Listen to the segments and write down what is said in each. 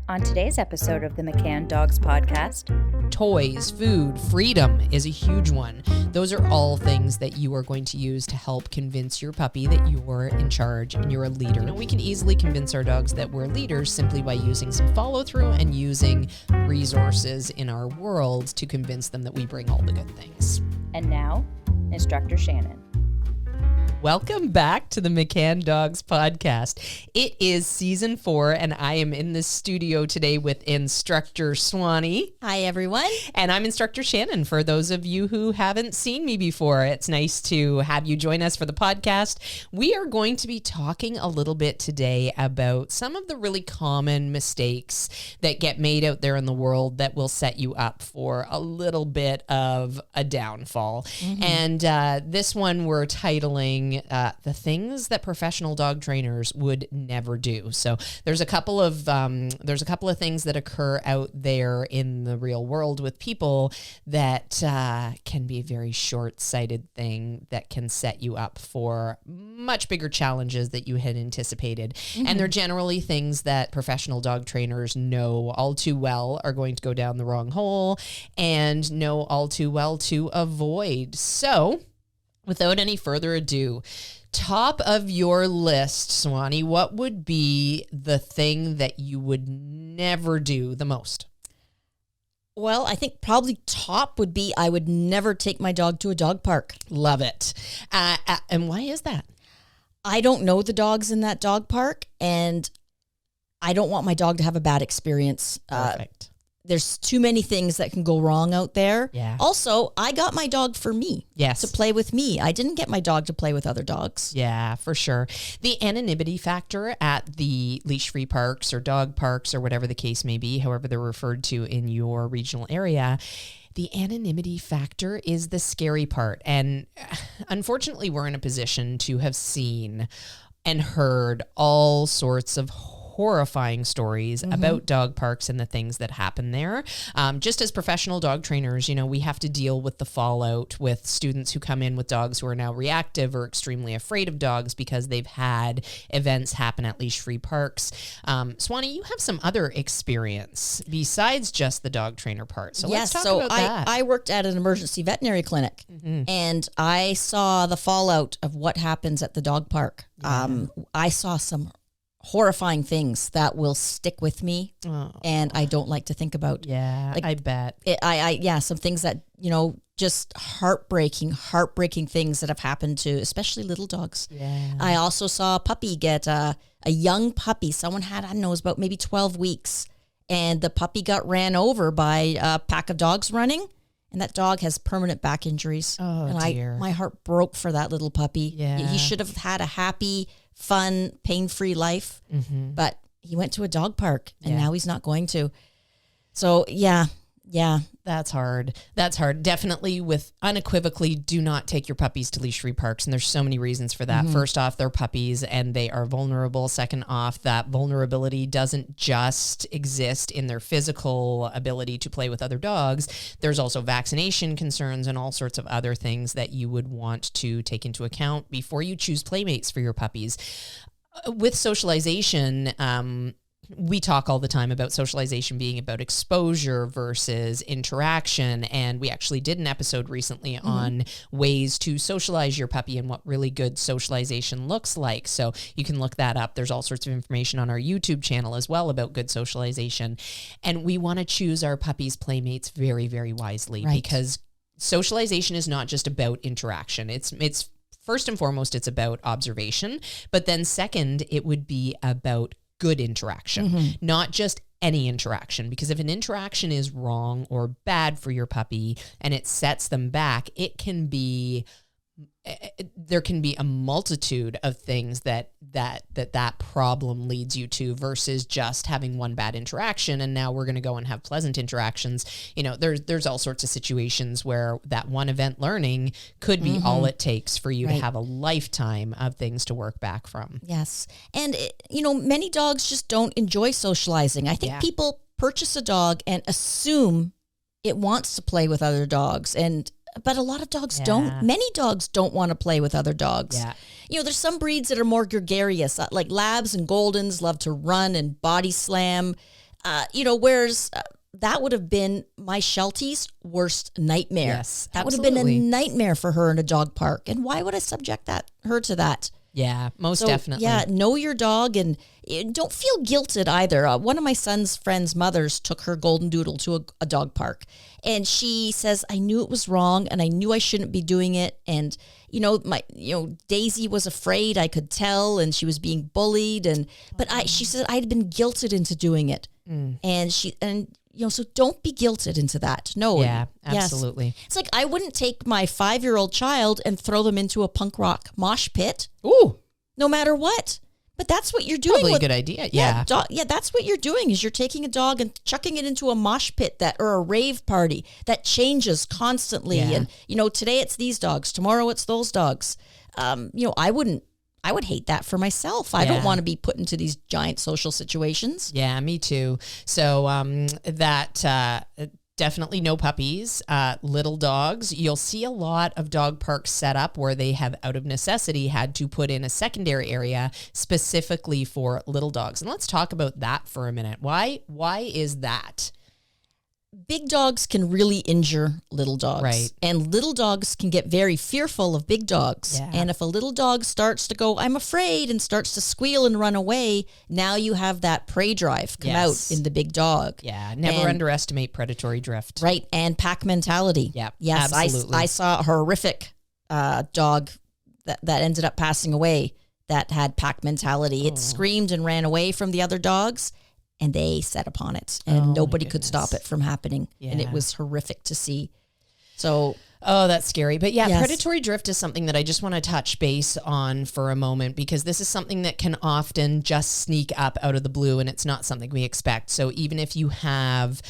On today's episode of the McCann Dogs Podcast, toys, food, freedom is a huge one. Those are all things that you are going to use to help convince your puppy that you're in charge and you're a leader. You know, we can easily convince our dogs that we're leaders simply by using some follow through and using resources in our world to convince them that we bring all the good things. And now, Instructor Shannon. Welcome back to the McCann Dogs Podcast. It is season 4, and I am in the studio today with Instructor Swanny. Hi, everyone. And I'm Instructor Shannon. For those of you who haven't seen me before, it's nice to have you join us for the podcast. We are going to be talking a little bit today about some of the really common mistakes that get made out there in the world that will set you up for a little bit of a downfall. Mm-hmm. And this one we're titling the things that professional dog trainers would never do. So there's a couple of things that occur out there in the real world with people that can be a very short-sighted thing that can set you up for much bigger challenges that you had anticipated. Mm-hmm. And they're generally things that professional dog trainers know all too well are going to go down the wrong hole and know all too well to avoid. So without any further ado, top of your list, Swanny, what would be the thing that you would never do the most? Well, I think probably top would be I would never take my dog to a dog park. Love it. And why is that? I don't know the dogs in that dog park, and I don't want my dog to have a bad experience. Perfect. There's too many things that can go wrong out there. Yeah. Also, I got my dog for me. Yes. To play with me. I didn't get my dog to play with other dogs. Yeah, for sure. The anonymity factor at the leash-free parks or dog parks or whatever the case may be, however they're referred to in your regional area, the anonymity factor is the scary part. And unfortunately, we're in a position to have seen and heard all sorts of horrifying stories about dog parks and the things that happen there. Just as professional dog trainers, you know, we have to deal with the fallout with students who come in with dogs who are now reactive or extremely afraid of dogs because they've had events happen at leash-free parks. Swanny, you have some other experience besides just the dog trainer part. So let's talk about that. I worked at an emergency veterinary clinic, and I saw the fallout of what happens at the dog park. Yeah. I saw some horrifying things that will stick with me, and I don't like to think about. Yeah, like, I bet. Some things that, you know, just heartbreaking things that have happened to especially little dogs. Yeah. I also saw a puppy get a young puppy. Someone had, I don't know, it was about maybe 12 weeks, and the puppy got ran over by a pack of dogs running. And that dog has permanent back injuries. Oh, and dear. My heart broke for that little puppy. Yeah. He should have had a happy, fun, pain-free life. Mm-hmm. But he went to a dog park, and now he's not going to. So, yeah. That's hard. Definitely unequivocally, do not take your puppies to leash-free parks. And there's so many reasons for that. Mm-hmm. First off, they're puppies and they are vulnerable. Second off, that vulnerability doesn't just exist in their physical ability to play with other dogs. There's also vaccination concerns and all sorts of other things that you would want to take into account before you choose playmates for your puppies. With socialization, we talk all the time about socialization being about exposure versus interaction. And we actually did an episode recently on ways to socialize your puppy and what really good socialization looks like. So you can look that up. There's all sorts of information on our YouTube channel as well about good socialization. And we want to choose our puppies' playmates very, very wisely, because socialization is not just about interaction. It's first and foremost, it's about observation. But then second, it would be about good interaction, not just any interaction, because if an interaction is wrong or bad for your puppy and it sets them back, there can be a multitude of things that problem leads you to versus just having one bad interaction and now we're going to go and have pleasant interactions. You know, there's all sorts of situations where that one event learning could be all it takes for you to have a lifetime of things to work back from. Yes. And, many dogs just don't enjoy socializing. I think people purchase a dog and assume it wants to play with other dogs, but a lot of dogs don't. Many dogs don't want to play with other dogs. Yeah. There's some breeds that are more gregarious, like Labs and Goldens love to run and body slam. Whereas that would have been my Sheltie's worst nightmare. Yes, that would have been a nightmare for her in a dog park. And why would I subject her to that? Yeah, most definitely. Yeah, know your dog and don't feel guilted either. One of my son's friends' mothers took her golden doodle to a dog park. And she says, I knew it was wrong and I knew I shouldn't be doing it. And, Daisy was afraid, I could tell, and she was being bullied. But she said I'd been guilted into doing it. So don't be guilted into that. No. Yeah, absolutely. Yes. It's like I wouldn't take my 5-year-old child and throw them into a punk rock mosh pit. Ooh. No matter what. But that's what you're doing. Probably a good idea. Yeah. That's what you're doing is you're taking a dog and chucking it into a mosh pit or a rave party that changes constantly. Yeah. And, today it's these dogs. Tomorrow it's those dogs. I would hate that for myself. I don't want to be put into these giant social situations. Yeah, me too. So definitely no puppies, little dogs. You'll see a lot of dog parks set up where they have out of necessity had to put in a secondary area specifically for little dogs. And let's talk about that for a minute. Why is that? Big dogs can really injure little dogs. Right. And little dogs can get very fearful of big dogs. Yeah. And if a little dog starts to go, I'm afraid, and starts to squeal and run away, now you have that prey drive come out in the big dog. Yeah. Never underestimate predatory drift. Right. And pack mentality. Yeah. Yes. Absolutely. I saw a horrific dog that ended up passing away that had pack mentality. It screamed and ran away from the other dogs. And they set upon it, and nobody could stop it from happening. Yeah. And it was horrific to see. So, that's scary. But yeah, predatory drift is something that I just want to touch base on for a moment, because this is something that can often just sneak up out of the blue, and it's not something we expect. So even if you have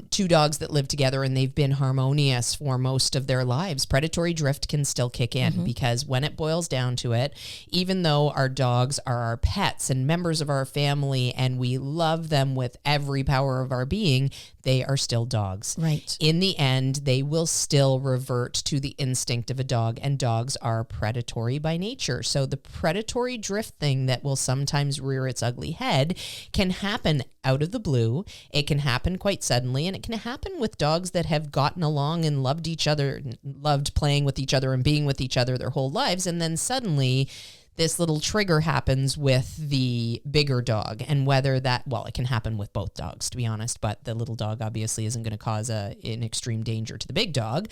2 dogs that live together and they've been harmonious for most of their lives, predatory drift can still kick in, because when it boils down to it, even though our dogs are our pets and members of our family and we love them with every power of our being, they are still dogs. Right. In the end, they will still revert to the instinct of a dog, and dogs are predatory by nature. So the predatory drift thing that will sometimes rear its ugly head can happen out of the blue. It can happen quite suddenly, and it can happen with dogs that have gotten along and loved each other, loved playing with each other and being with each other their whole lives, and then suddenly this little trigger happens with the bigger dog. And whether that, it can happen with both dogs, to be honest, but the little dog obviously isn't going to cause an extreme danger to the big dog.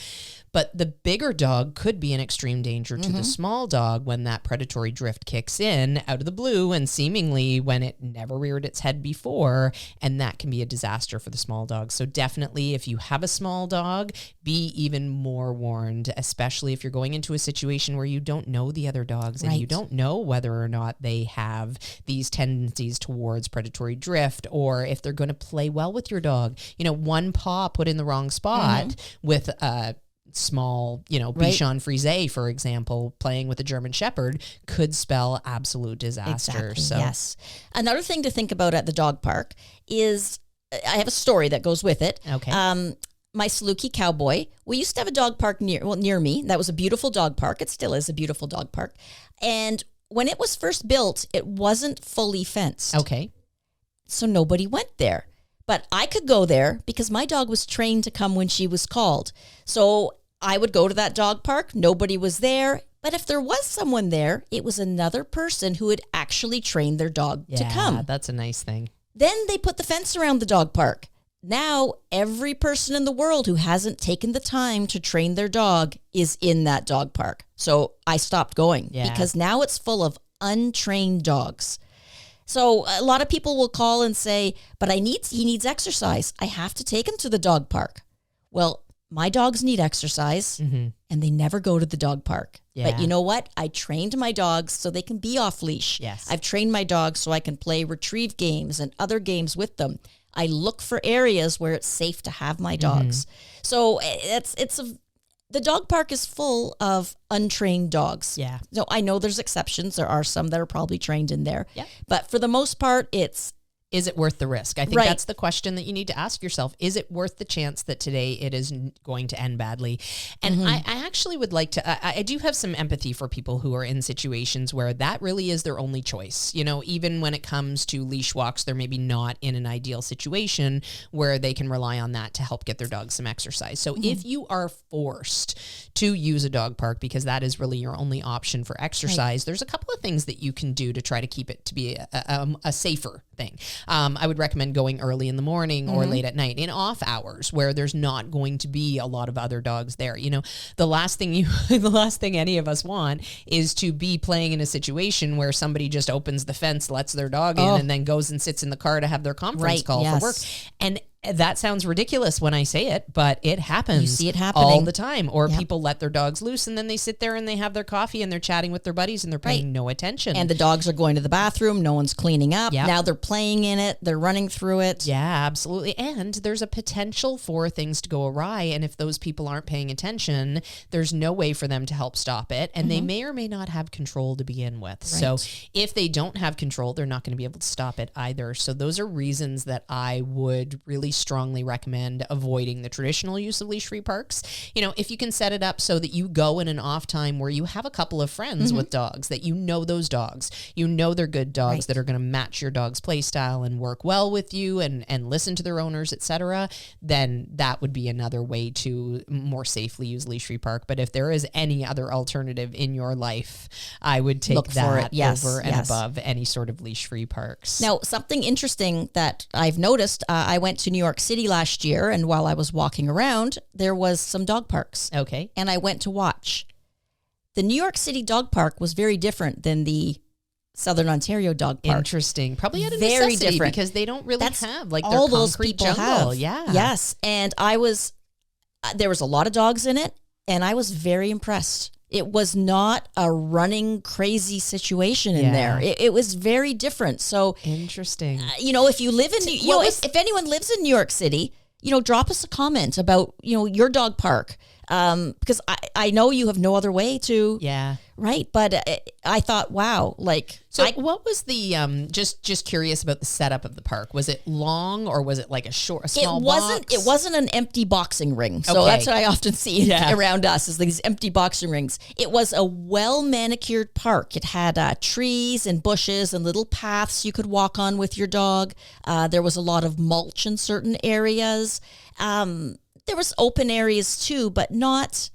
But the bigger dog could be an extreme danger to the small dog when that predatory drift kicks in out of the blue and seemingly when it never reared its head before. And that can be a disaster for the small dog. So definitely, if you have a small dog, be even more warned, especially if you're going into a situation where you don't know the other dogs and you don't know whether or not they have these tendencies towards predatory drift, or if they're going to play well with your dog. One paw put in the wrong spot with a small, Bichon Frise, for example, playing with a German Shepherd could spell absolute disaster. Exactly, so yes. Another thing to think about at the dog park is, I have a story that goes with it. Okay. My Saluki Cowboy, we used to have a dog park near me. That was a beautiful dog park. It still is a beautiful dog park. And when it was first built, it wasn't fully fenced. Okay. So nobody went there. But I could go there because my dog was trained to come when she was called. So I would go to that dog park. Nobody was there. But if there was someone there, it was another person who had actually trained their dog to come. Yeah, that's a nice thing. Then they put the fence around the dog park. Now, every person in the world who hasn't taken the time to train their dog is in that dog park. So I stopped going because now it's full of untrained dogs. So a lot of people will call and say, but he needs exercise. I have to take him to the dog park. Well, my dogs need exercise and they never go to the dog park. Yeah. But you know what? I trained my dogs so they can be off leash. Yes. I've trained my dogs so I can play retrieve games and other games with them. I look for areas where it's safe to have my dogs. So the dog park is full of untrained dogs. Yeah. So I know there's exceptions. There are some that are probably trained in there. Yeah. But for the most part, it's is it worth the risk? I think that's the question that you need to ask yourself. Is it worth the chance that today it is going to end badly? And I actually would like to, I do have some empathy for people who are in situations where that really is their only choice. You know, even when it comes to leash walks, they're maybe not in an ideal situation where they can rely on that to help get their dog some exercise. So if you are forced to use a dog park because that is really your only option for exercise, there's a couple of things that you can do to try to keep it to be a safer thing. I would recommend going early in the morning or late at night in off hours where there's not going to be a lot of other dogs there. You know, the last thing any of us want is to be playing in a situation where somebody just opens the fence, lets their dog in, and then goes and sits in the car to have their conference call for work. And that sounds ridiculous when I say it, but it happens. You see it happening all the time. Or people let their dogs loose and then they sit there and they have their coffee and they're chatting with their buddies and they're paying no attention. And the dogs are going to the bathroom. No one's cleaning up. Now they're playing in it. They're running through it. Yeah, absolutely. And there's a potential for things to go awry. And if those people aren't paying attention, there's no way for them to help stop it. And they may or may not have control to begin with. So if they don't have control, they're not going to be able to stop it either. So those are reasons that I would really strongly recommend avoiding the traditional use of leash-free parks. You know, if you can set it up so that you go in an off time where you have a couple of friends with dogs, that you know those dogs, you know they're good dogs that are going to match your dog's play style and work well with you and listen to their owners, etc., then that would be another way to more safely use leash-free park. But if there is any other alternative in your life, I would take that over and above any sort of leash-free parks. Now, something interesting that I've noticed, I went to New York City last year, and while I was walking around, there was some dog parks. Okay. And I went to watch. The New York City dog park was very different than the Southern Ontario dog park. Interesting. Probably out of very necessity different because they don't really have like all their those concrete people jungle. have. Yeah. Yes. And there was a lot of dogs in it, and I was very impressed. It was not a running crazy situation in there. It was very different. So interesting. You know, if you live in, if anyone lives in New York City, you know, drop us a comment about, you know, your dog park. Because I know you have no other way to. Yeah. Right. But I thought, wow, like. So what was the, just curious about the setup of the park. Was it long or was it like a small box? It wasn't an empty boxing ring. So that's what I often see around us is these empty boxing rings. It was a well manicured park. It had trees and bushes and little paths you could walk on with your dog. There was a lot of mulch in certain areas. There was open areas too, but not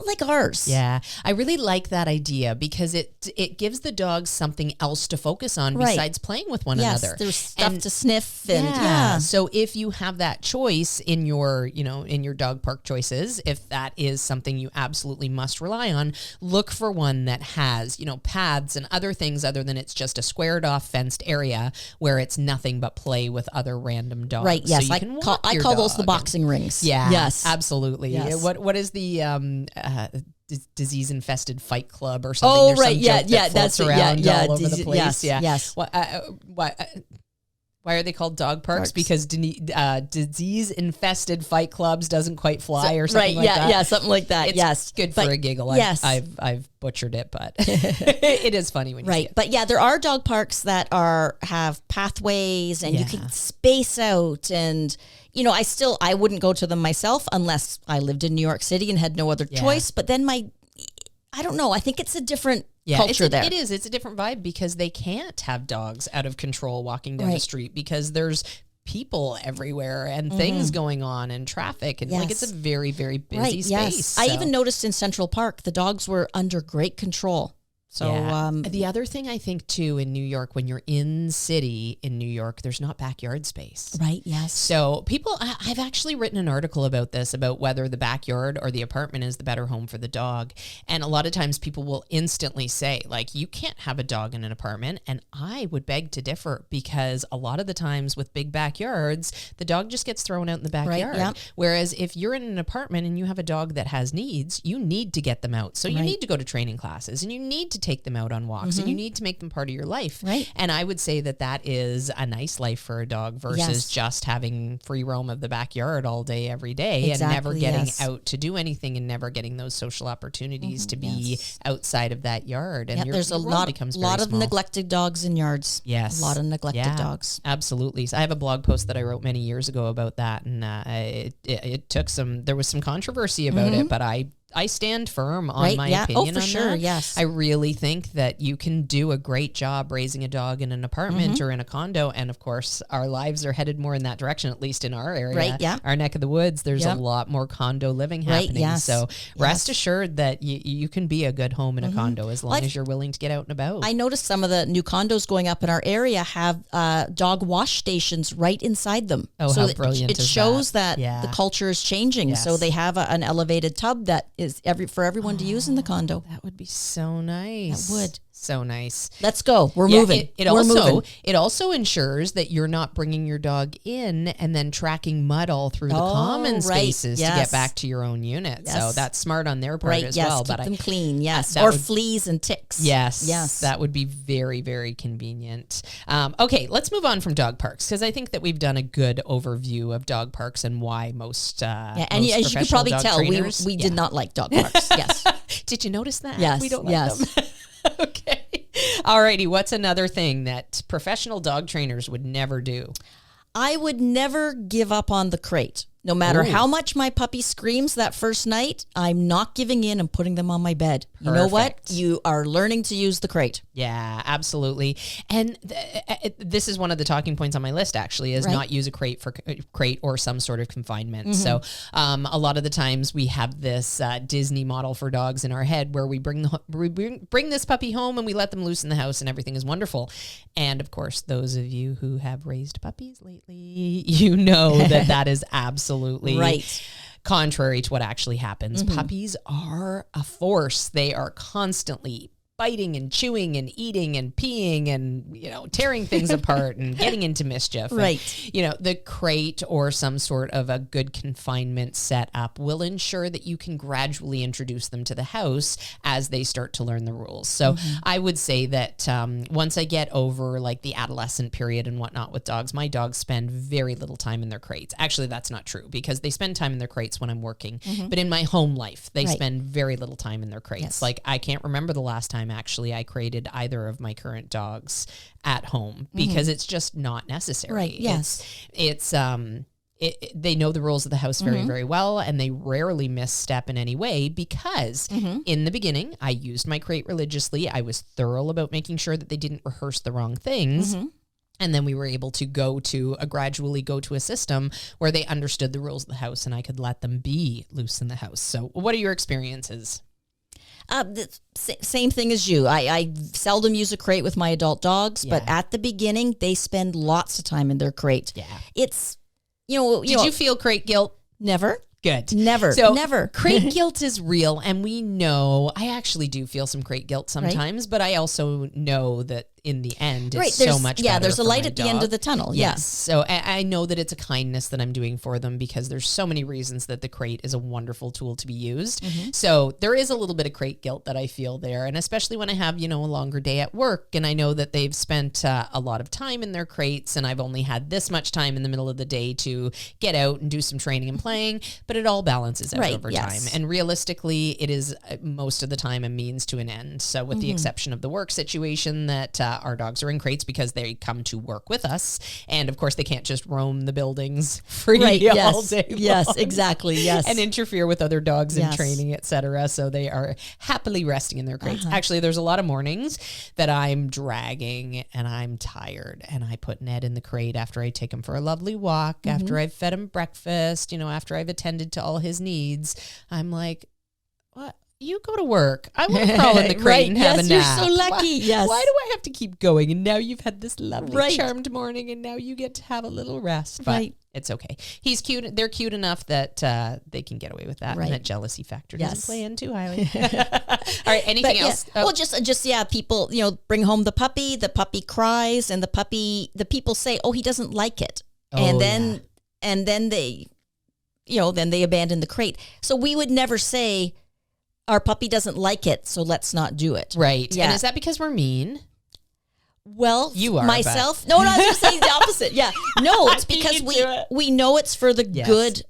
like ours. Yeah. I really like that idea because it gives the dogs something else to focus on besides playing with one another. There's stuff to sniff and So if you have that choice in your dog park choices, if that is something you absolutely must rely on, look for one that has, you know, paths and other things other than it's just a squared off fenced area where it's nothing but play with other random dogs. Right. Yes. So I call those the boxing rings. Yeah. Yes. Absolutely. Yes. What is the disease-infested fight club or something? Oh, There's right. some joke that That's around all over the place. Yes. Why are they called dog parks? Because disease-infested fight clubs doesn't quite fly or something like that. Yeah, something like that. It's good for a giggle. Yes. I've butchered it, but it is funny when you see it. But yeah, there are dog parks that have pathways and you can space out and you know, I wouldn't go to them myself unless I lived in New York City and had no other choice. But then I don't know. I think it's a different culture there. It is. It's a different vibe because they can't have dogs out of control walking down the street because there's people everywhere and things going on and traffic and like it's a very, very busy space. So. I even noticed in Central Park, the dogs were under great control. So the other thing I think too in New York, when you're in city in New York, there's not backyard space. Right. Yes. So I've actually written an article about this, about whether the backyard or the apartment is the better home for the dog. And a lot of times people will instantly say like, you can't have a dog in an apartment. And I would beg to differ because a lot of the times with big backyards, the dog just gets thrown out in the backyard. Right, Whereas if you're in an apartment and you have a dog that has needs, you need to get them out. So you need to go to training classes and you need to take them out on walks and you need to make them part of your life. Right. And I would say that that is a nice life for a dog versus just having free roam of the backyard all day, every day, and never getting out to do anything and never getting those social opportunities to be outside of that yard. And there's a lot of neglected dogs in yards. Yes. A lot of neglected dogs. Absolutely. So I have a blog post that I wrote many years ago about that, and it took there was some controversy about it, but I stand firm on my opinion on sure, that. Yes. I really think that you can do a great job raising a dog in an apartment or in a condo. And of course, our lives are headed more in that direction, at least in our area. Right, yeah. Our neck of the woods, there's a lot more condo living happening. Yes. So rest assured that you can be a good home in a condo as long as you're willing to get out and about. I noticed some of the new condos going up in our area have dog wash stations right inside them. Oh, so how brilliant it is shows that? the culture is changing. Yes. So they have an elevated tub that is for everyone to use in the condo. That would be so nice. That would. So nice. Let's go. We're moving. It also ensures that you're not bringing your dog in and then tracking mud all through the common spaces to get back to your own unit. Yes. So that's smart on their part as well. Keep them clean. Yes. Fleas and ticks. Yes. That would be very, very convenient. Okay, let's move on from dog parks because I think that we've done a good overview of dog parks and why most and as you could probably tell, we did not like dog parks. Yes. Did you notice that? Yes. We don't like them. Okay. Alrighty. What's another thing that professional dog trainers would never do? I would never give up on the crate. No matter how much my puppy screams that first night, I'm not giving in and putting them on my bed. Perfect. You know what? You are learning to use the crate. Yeah, absolutely. And this is one of the talking points on my list, actually, is not use a crate for crate or some sort of confinement. So a lot of the times we have this Disney model for dogs in our head where we bring this puppy home and we let them loose in the house and everything is wonderful. And of course, those of you who have raised puppies lately, you know that is absolutely contrary to what actually happens. Puppies are a force. They are constantly biting and chewing and eating and peeing and, tearing things apart and getting into mischief. Right. And, the crate or some sort of a good confinement setup will ensure that you can gradually introduce them to the house as they start to learn the rules. So I would say that once I get over like the adolescent period and whatnot with dogs, my dogs spend very little time in their crates. Actually, that's not true because they spend time in their crates when I'm working. But in my home life, they spend very little time in their crates. Yes. Like I can't remember the last time actually I crated either of my current dogs at home because it's just not necessary. Right. Yes. They know the rules of the house very, very well, and they rarely misstep in any way because in the beginning, I used my crate religiously. I was thorough about making sure that they didn't rehearse the wrong things. And then we were able to gradually go to a system where they understood the rules of the house and I could let them be loose in the house. So what are your experiences? The same thing as you. I seldom use a crate with my adult dogs, but at the beginning, they spend lots of time in their crate. Yeah. It's, Did you feel crate guilt? Never. Good. Never. So never. Crate guilt is real. And we know, I actually do feel some crate guilt sometimes, but I also know that in the end, it's so much better. Yeah, there's a light at the end of the tunnel. Yes. So I know that it's a kindness that I'm doing for them because there's so many reasons that the crate is a wonderful tool to be used. So there is a little bit of crate guilt that I feel there. And especially when I have, a longer day at work and I know that they've spent a lot of time in their crates and I've only had this much time in the middle of the day to get out and do some training and playing, but it all balances out over time. And realistically, it is most of the time a means to an end. So with the exception of the work situation that our dogs are in crates because they come to work with us. And of course, they can't just roam the buildings free all day long. Yes, exactly. Yes. And interfere with other dogs in training, etc. So they are happily resting in their crates. Actually, there's a lot of mornings that I'm dragging and I'm tired and I put Ned in the crate after I take him for a lovely walk, after I've fed him breakfast, after I've attended to all his needs. I'm like, what? You go to work. I want to crawl in the crate and have a nap. You're so lucky. Why do I have to keep going? And now you've had this lovely charmed morning and now you get to have a little rest. But it's okay. He's cute. They're cute enough that they can get away with that. And that jealousy factor doesn't play in too highly. All right. Anything else? Yeah. Well, just people, bring home the puppy cries and the people say, oh, he doesn't like it. And then they abandon the crate. So we would never say, our puppy doesn't like it, so let's not do it. Right. Yeah. And is that because we're mean? Well, you are myself. No, I was just saying the opposite. Yeah. No, it's because we know it's for the good,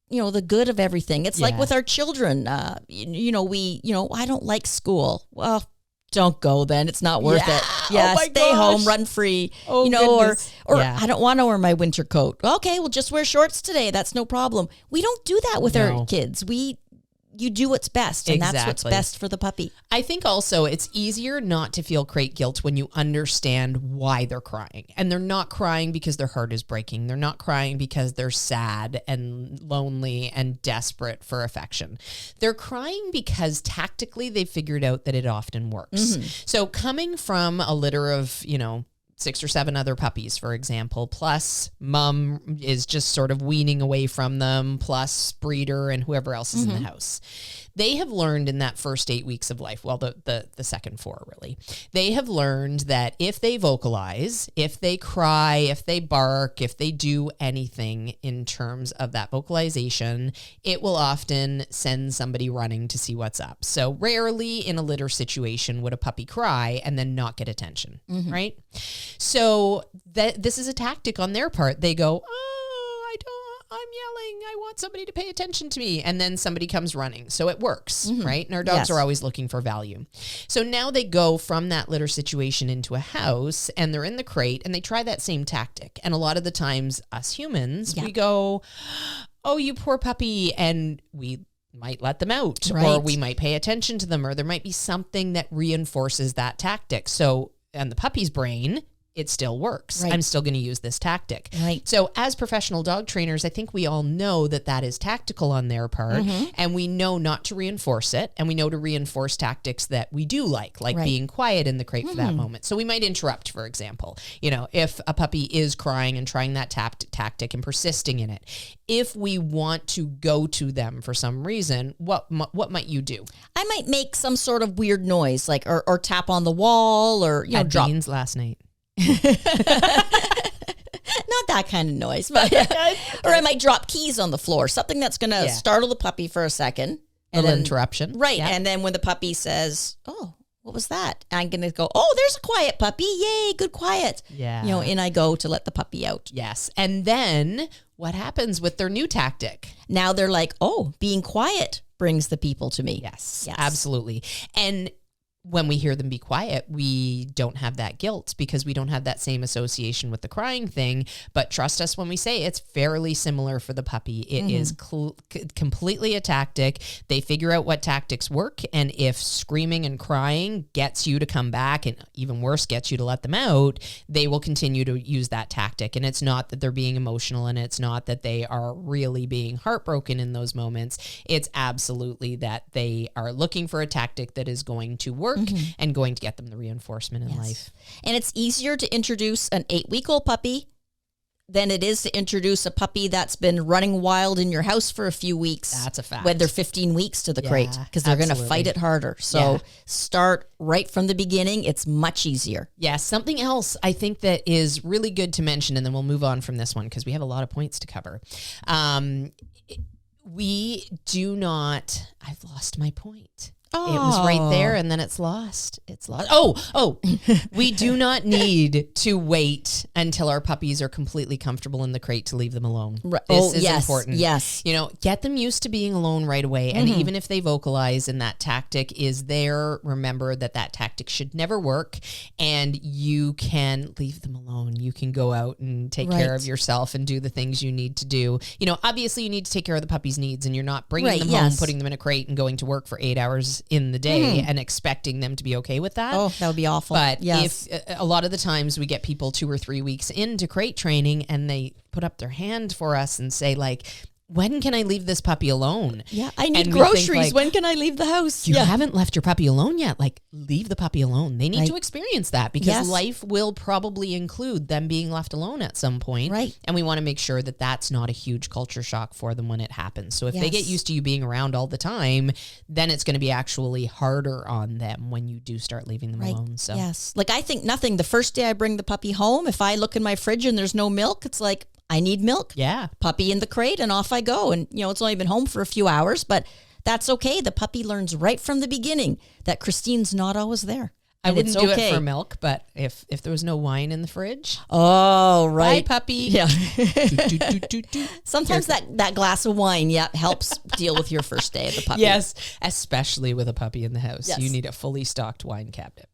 the good of everything. It's like with our children, I don't like school. Well, don't go then. It's not worth it. Yeah. Stay home, run free, or I don't want to wear my winter coat. Okay. Well, just wear shorts today. That's no problem. We don't do that with our kids. You do what's best, and that's what's best for the puppy. I think also it's easier not to feel crate guilt when you understand why they're crying. And they're not crying because their heart is breaking. They're not crying because they're sad and lonely and desperate for affection. They're crying because tactically they've figured out that it often works. Mm-hmm. So coming from a litter of, 6 or 7 other puppies, for example, plus mom is just sort of weaning away from them, plus breeder and whoever else is in the house. They have learned in that first 8 weeks of life, well, the second 4 really, they have learned that if they vocalize, if they cry, if they bark, if they do anything in terms of that vocalization, it will often send somebody running to see what's up. So rarely in a litter situation would a puppy cry and then not get attention, right? So this is a tactic on their part. They go, I'm yelling. I want somebody to pay attention to me. And then somebody comes running. So it works, right? And our dogs are always looking for value. So now they go from that litter situation into a house and they're in the crate and they try that same tactic. And a lot of the times us humans, we go, oh, you poor puppy. And we might let them out or we might pay attention to them or there might be something that reinforces that tactic. So on the puppy's brain, it still works. I'm still going to use this tactic. So as professional dog trainers, I think we all know that that is tactical on their part and we know not to reinforce it and we know to reinforce tactics that we do like being quiet in the crate for that moment. So we might interrupt, for example, if a puppy is crying and trying that tactic and persisting in it. If we want to go to them for some reason, what might you do? I might make some sort of weird noise, like or tap on the wall or drop beans last night. Not that kind of noise, but or I might drop keys on the floor, something that's going to startle the puppy for a second. And then interruption. Right. Yeah. And then when the puppy says, oh, what was that? I'm going to go, oh, there's a quiet puppy. Yay, good quiet. Yeah. In I go to let the puppy out. Yes. And then what happens with their new tactic? Now they're like, oh, being quiet brings the people to me. Yes. Absolutely. And when we hear them be quiet, we don't have that guilt because we don't have that same association with the crying thing. But trust us when we say it's fairly similar for the puppy. It is completely a tactic. They figure out what tactics work. And if screaming and crying gets you to come back and even worse, gets you to let them out, they will continue to use that tactic. And it's not that they're being emotional and it's not that they are really being heartbroken in those moments. It's absolutely that they are looking for a tactic that is going to work and going to get them the reinforcement in life. And it's easier to introduce an 8-week-old puppy than it is to introduce a puppy that's been running wild in your house for a few weeks. That's a fact. When they're 15 weeks to the crate, because they're going to fight it harder. So start right from the beginning. It's much easier. Yeah. Something else I think that is really good to mention, and then we'll move on from this one because we have a lot of points to cover. We do not, I've lost my point. Oh. It was right there and then it's lost. It's lost. Oh, we do not need to wait until our puppies are completely comfortable in the crate to leave them alone. Right. This is important. Yes. Get them used to being alone right away. And even if they vocalize and that tactic is there, remember that tactic should never work and you can leave them alone. You can go out and take care of yourself and do the things you need to do. Obviously you need to take care of the puppy's needs and you're not bringing them home, putting them in a crate and going to work for 8 hours in the day and expecting them to be okay with that. Oh, that would be awful. But if a lot of the times we get people 2 or 3 weeks into crate training and they put up their hand for us and say like, when can I leave this puppy alone? Yeah, I need groceries. When can I leave the house? You haven't left your puppy alone yet. Like, leave the puppy alone. They need to experience that because life will probably include them being left alone at some point. Right. And we want to make sure that that's not a huge culture shock for them when it happens. So if they get used to you being around all the time, then it's going to be actually harder on them when you do start leaving them alone. So like I think nothing. The first day I bring the puppy home, if I look in my fridge and there's no milk, it's like, I need milk. Yeah. Puppy in the crate and off I go. And, it's only been home for a few hours, but that's okay. The puppy learns right from the beginning that Christine's not always there. I wouldn't do it for milk, but if there was no wine in the fridge. Oh, right. Bye, puppy. Yeah. Sometimes that glass of wine, helps deal with your first day of the puppy. Yes, especially with a puppy in the house. Yes. You need a fully stocked wine cabinet.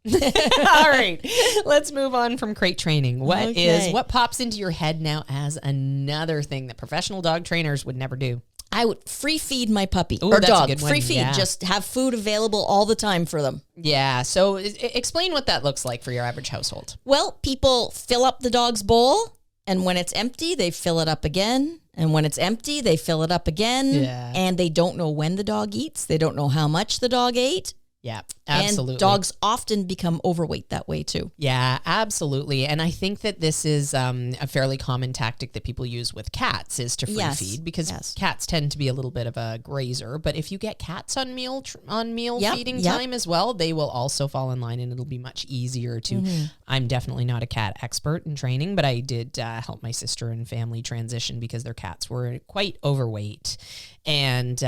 All right, let's move on from crate training. What pops into your head now as another thing that professional dog trainers would never do? I would free feed my puppy Ooh, or that's dog. a good one. Free feed. Yeah. Just have food available all the time for them. Yeah. So explain what that looks like for your average household. Well, people fill up the dog's bowl, and when it's empty, they fill it up again. And when it's empty, they fill it up again. Yeah. And they don't know when the dog eats. They don't know how much the dog ate. Yeah, absolutely. And dogs often become overweight that way too. Yeah, absolutely. And I think that this is a fairly common tactic that people use with cats is to free feed because cats tend to be a little bit of a grazer. But if you get cats on meal feeding time as well, they will also fall in line and it'll be much easier to. I'm definitely not a cat expert in training, but I did help my sister and family transition because their cats were quite overweight and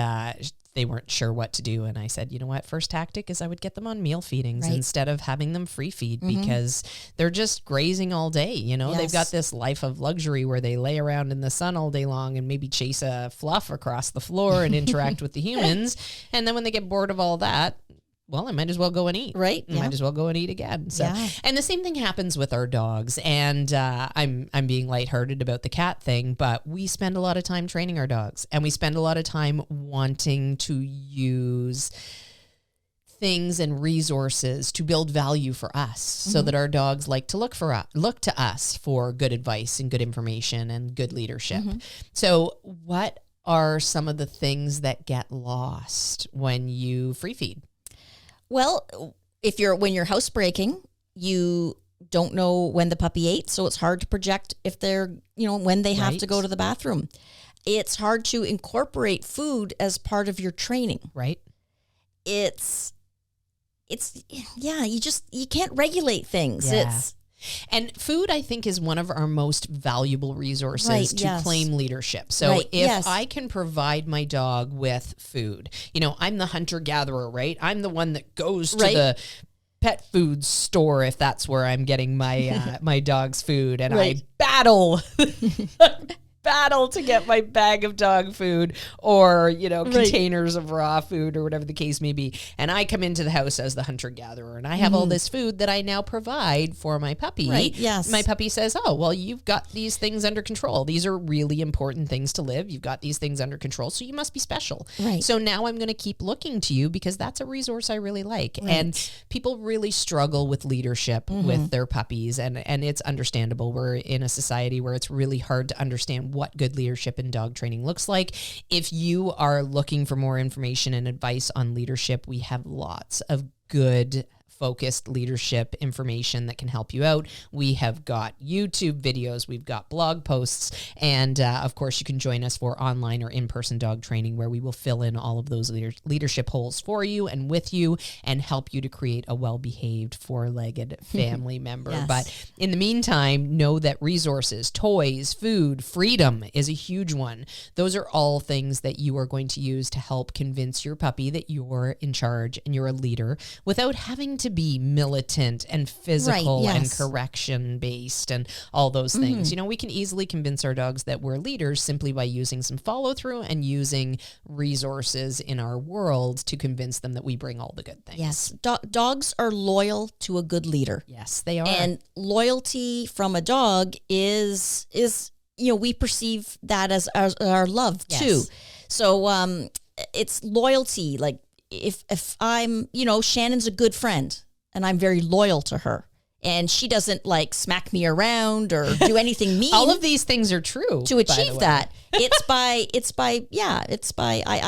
they weren't sure what to do. And I said, you know what? First tactic is I would get them on meal feedings instead of having them free feed because they're just grazing all day. You know, they've got this life of luxury where they lay around in the sun all day long and maybe chase a fluff across the floor and interact with the humans. And then when they get bored of all that, well, I might as well go and eat. Right. Might as well go and eat again. So, and the same thing happens with our dogs. And I'm being lighthearted about the cat thing, but we spend a lot of time training our dogs, and we spend a lot of time wanting to use things and resources to build value for us, so that our dogs like to look to us for good advice and good information and good leadership. So, what are some of the things that get lost when you free feed? Well, when you're housebreaking, you don't know when the puppy ate, so it's hard to project if they're, when they have to go to the bathroom. It's hard to incorporate food as part of your training. Right. You can't regulate things. Yeah. And food, I think, is one of our most valuable resources to claim leadership. So if I can provide my dog with food, I'm the hunter-gatherer, right? I'm the one that goes to the pet food store if that's where I'm getting my my dog's food. And I battle to get my bag of dog food or, containers of raw food or whatever the case may be. And I come into the house as the hunter-gatherer and I have all this food that I now provide for my puppy. Right, yes. My puppy says, oh, well, you've got these things under control. These are really important things to live. You've got these things under control, so you must be special. Right. So now I'm going to keep looking to you because that's a resource I really like. Right. And people really struggle with leadership with their puppies, and it's understandable. We're in a society where it's really hard to understand what good leadership in dog training looks like. If you are looking for more information and advice on leadership, we have lots of good focused leadership information that can help you out. We have got YouTube videos, we've got blog posts, and of course you can join us for online or in-person dog training where we will fill in all of those leadership holes for you and with you and help you to create a well-behaved four-legged family member. Yes. But in the meantime, know that resources, toys, food, freedom is a huge one. Those are all things that you are going to use to help convince your puppy that you're in charge and you're a leader without having to be militant and physical and correction based and all those things. We can easily convince our dogs that we're leaders simply by using some follow through and using resources in our world to convince them that we bring all the good things. Yes. Dogs are loyal to a good leader. Yes, they are. And loyalty from a dog is we perceive that as our love too. So it's loyalty. Like if I'm, Shannon's a good friend and I'm very loyal to her and she doesn't like smack me around or do anything mean. All of these things are true. To achieve that, I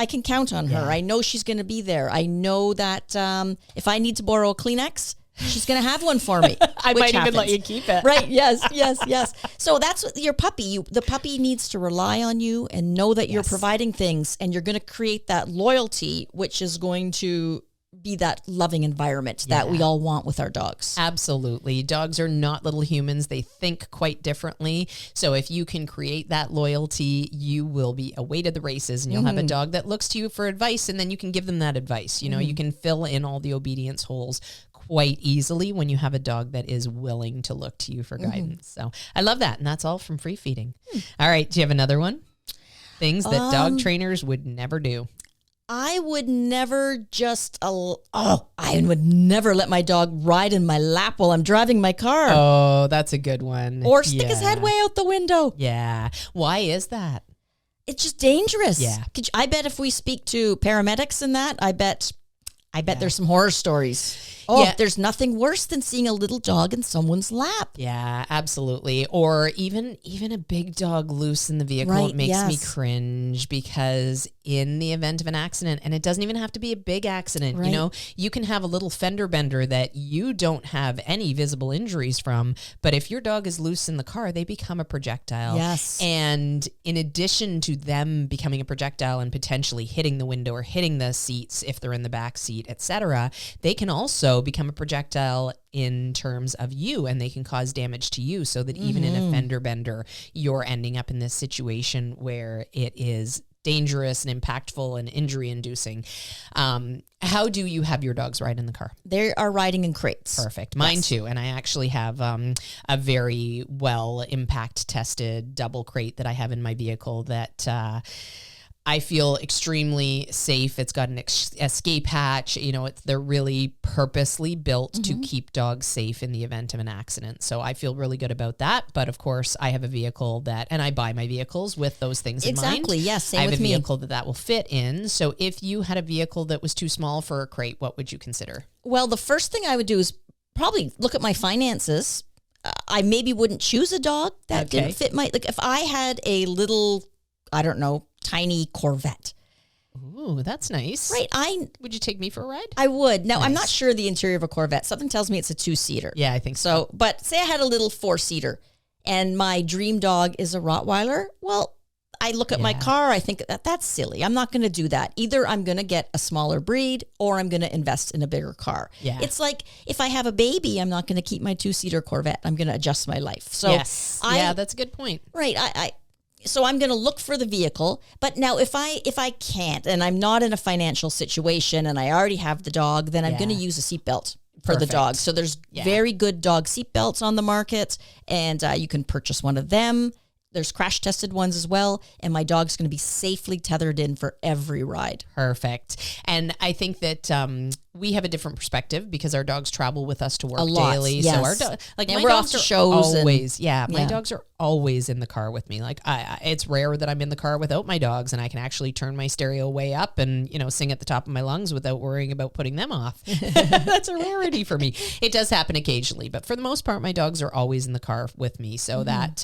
can count on her. I know she's going to be there. I know that if I need to borrow a Kleenex, she's going to have one for me. I might even let you keep it. Right. Yes. So that's your puppy. The puppy needs to rely on you and know that you're providing things, and you're going to create that loyalty, which is going to be that loving environment that we all want with our dogs. Absolutely. Dogs are not little humans. They think quite differently. So if you can create that loyalty, you will be away to the races, and you'll have a dog that looks to you for advice, and then you can give them that advice. You know, you can fill in all the obedience holes quite easily when you have a dog that is willing to look to you for guidance. So I love that. And that's all from free feeding. All right. Do you have another one? Things that dog trainers would never do. I would never I would never let my dog ride in my lap while I'm driving my car. Oh, that's a good one. Or stick his head way out the window. Yeah. Why is that? It's just dangerous. Yeah. I bet if we speak to paramedics and that, I bet there's some horror stories. There's nothing worse than seeing a little dog in someone's lap. Yeah, absolutely. Or even a big dog loose in the vehicle, it makes me cringe, because in the event of an accident, and it doesn't even have to be a big accident, you know, you can have a little fender bender that you don't have any visible injuries from, but if your dog is loose in the car, they become a projectile. Yes. And in addition to them becoming a projectile and potentially hitting the window or hitting the seats if they're in the back seat, etc., they can also become a projectile in terms of you, and they can cause damage to you, so that even in a fender bender, you're ending up in this situation where it is dangerous and impactful and injury inducing. How do you have your dogs ride in the car? They are riding in crates. Perfect. Mine too. And I actually have a very well impact tested double crate that I have in my vehicle that I feel extremely safe. It's got an escape hatch. You know, they're really purposely built to keep dogs safe in the event of an accident. So I feel really good about that. But of course, I have a vehicle and I buy my vehicles with those things in mind. Exactly. Yes. Same I have with a me. vehicle that will fit in. So if you had a vehicle that was too small for a crate, what would you consider? Well, the first thing I would do is probably look at my finances. I maybe wouldn't choose a dog that didn't fit if I had a little, I don't know, tiny Corvette. Ooh, that's nice. Right. Would you take me for a ride? I would. Now, I'm not sure the interior of a Corvette. Something tells me it's a 2-seater. Yeah, I think so. But say I had a little 4-seater and my dream dog is a Rottweiler. Well, I look at my car. I think that's silly. I'm not going to do that. Either I'm going to get a smaller breed or I'm going to invest in a bigger car. Yeah. It's like if I have a baby, I'm not going to keep my 2-seater Corvette. I'm going to adjust my life. So yes. That's a good point. Right. So I'm going to look for the vehicle. But now if I can't and I'm not in a financial situation and I already have the dog, then I'm going to use a seatbelt for the dog. So there's very good dog seatbelts on the market, and you can purchase one of them. There's crash tested ones as well. And my dog's going to be safely tethered in for every ride. Perfect. And I think that we have a different perspective because our dogs travel with us to work daily. Yes. So our my we're dogs off to are shows always, my dogs are always in the car with me. Like it's rare that I'm in the car without my dogs, and I can actually turn my stereo way up and, you know, sing at the top of my lungs without worrying about putting them off. That's a rarity for me. It does happen occasionally, but for the most part, my dogs are always in the car with me. So that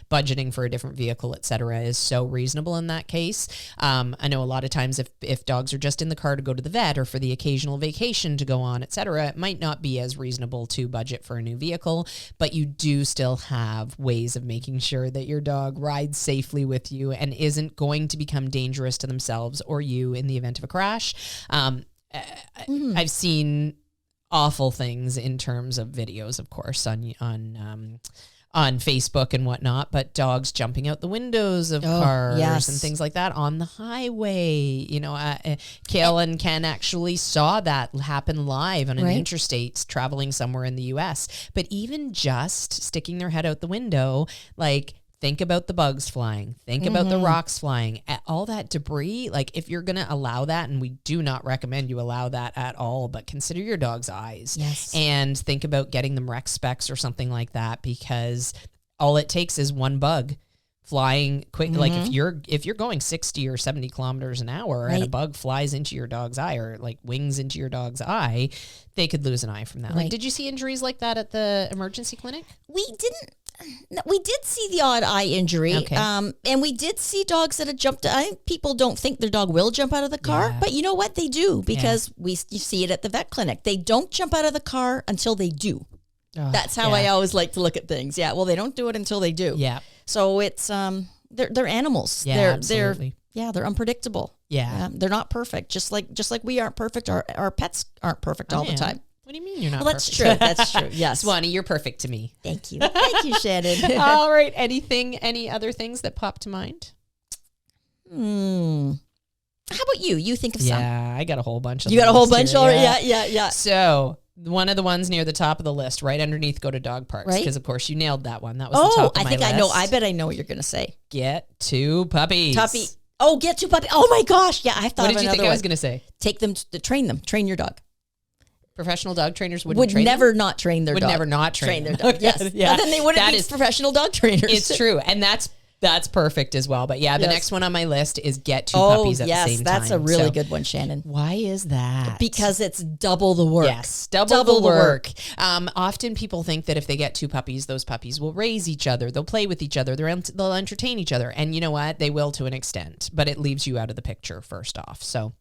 budgeting for a different vehicle, et cetera, is so reasonable in that case. I know a lot of times if dogs are just in the car to go to the vet or for the occasional vacation to go on, et cetera, it might not be as reasonable to budget for a new vehicle, but you do still have ways of making sure that your dog rides safely with you and isn't going to become dangerous to themselves or you in the event of a crash. I've seen awful things in terms of videos, of course, on Facebook and whatnot, but dogs jumping out the windows of cars and things like that on the highway. You know, Kale and Ken actually saw that happen live on an interstate traveling somewhere in the US. But even just sticking their head out the window, like, think about the bugs flying. Think about the rocks flying. All that debris, like if you're going to allow that, and we do not recommend you allow that at all, but consider your dog's eyes. Yes. And think about getting them rec specs or something like that, because all it takes is one bug flying quick. Like if you're going 60 or 70 kilometers an hour and a bug flies into your dog's eye or like wings into your dog's eye, they could lose an eye from that. Like, did you see injuries like that at the emergency clinic? We did see the odd eye injury, and we did see dogs that had jumped. I think people don't think their dog will jump out of the car, but you know what? They do, because you see it at the vet clinic. They don't jump out of the car until they do. That's how I always like to look at things. Yeah, well, they don't do it until they do. Yeah. So it's they're animals. Yeah, absolutely. they're unpredictable. Yeah. They're not perfect. Just like we aren't perfect. Our pets aren't perfect all the time. What do you mean you're not Well, perfect? That's true. Yes. Swanny, you're perfect to me. Thank you. Thank you, Shannon. All right. Any other things that pop to mind? How about you? You think of some. Yeah, I got a whole bunch. You got a whole bunch already? Yeah. So one of the ones near the top of the list, right underneath go to dog parks. Right. Because, of course, you nailed that one. That was the top of my list. I know. I bet I know what you're going to say. Get 2 puppies. Get 2 puppies. Oh, my gosh. Yeah, I thought of another one. What did you think I was going to say? Take them to train them. Train your dog. Professional dog trainers would never not train their dog. Would never not train their dog. Yes. Yeah. And then they wouldn't be professional dog trainers. It's true. And that's perfect as well. But yeah, the next one on my list is get 2 puppies at the same time. That's a really good one, Shannon. Why is that? Because it's double the work. Yes, double the work. Often people think that if they get 2 puppies, those puppies will raise each other. They'll play with each other. They'll entertain each other. And you know what? They will to an extent, but it leaves you out of the picture first off. So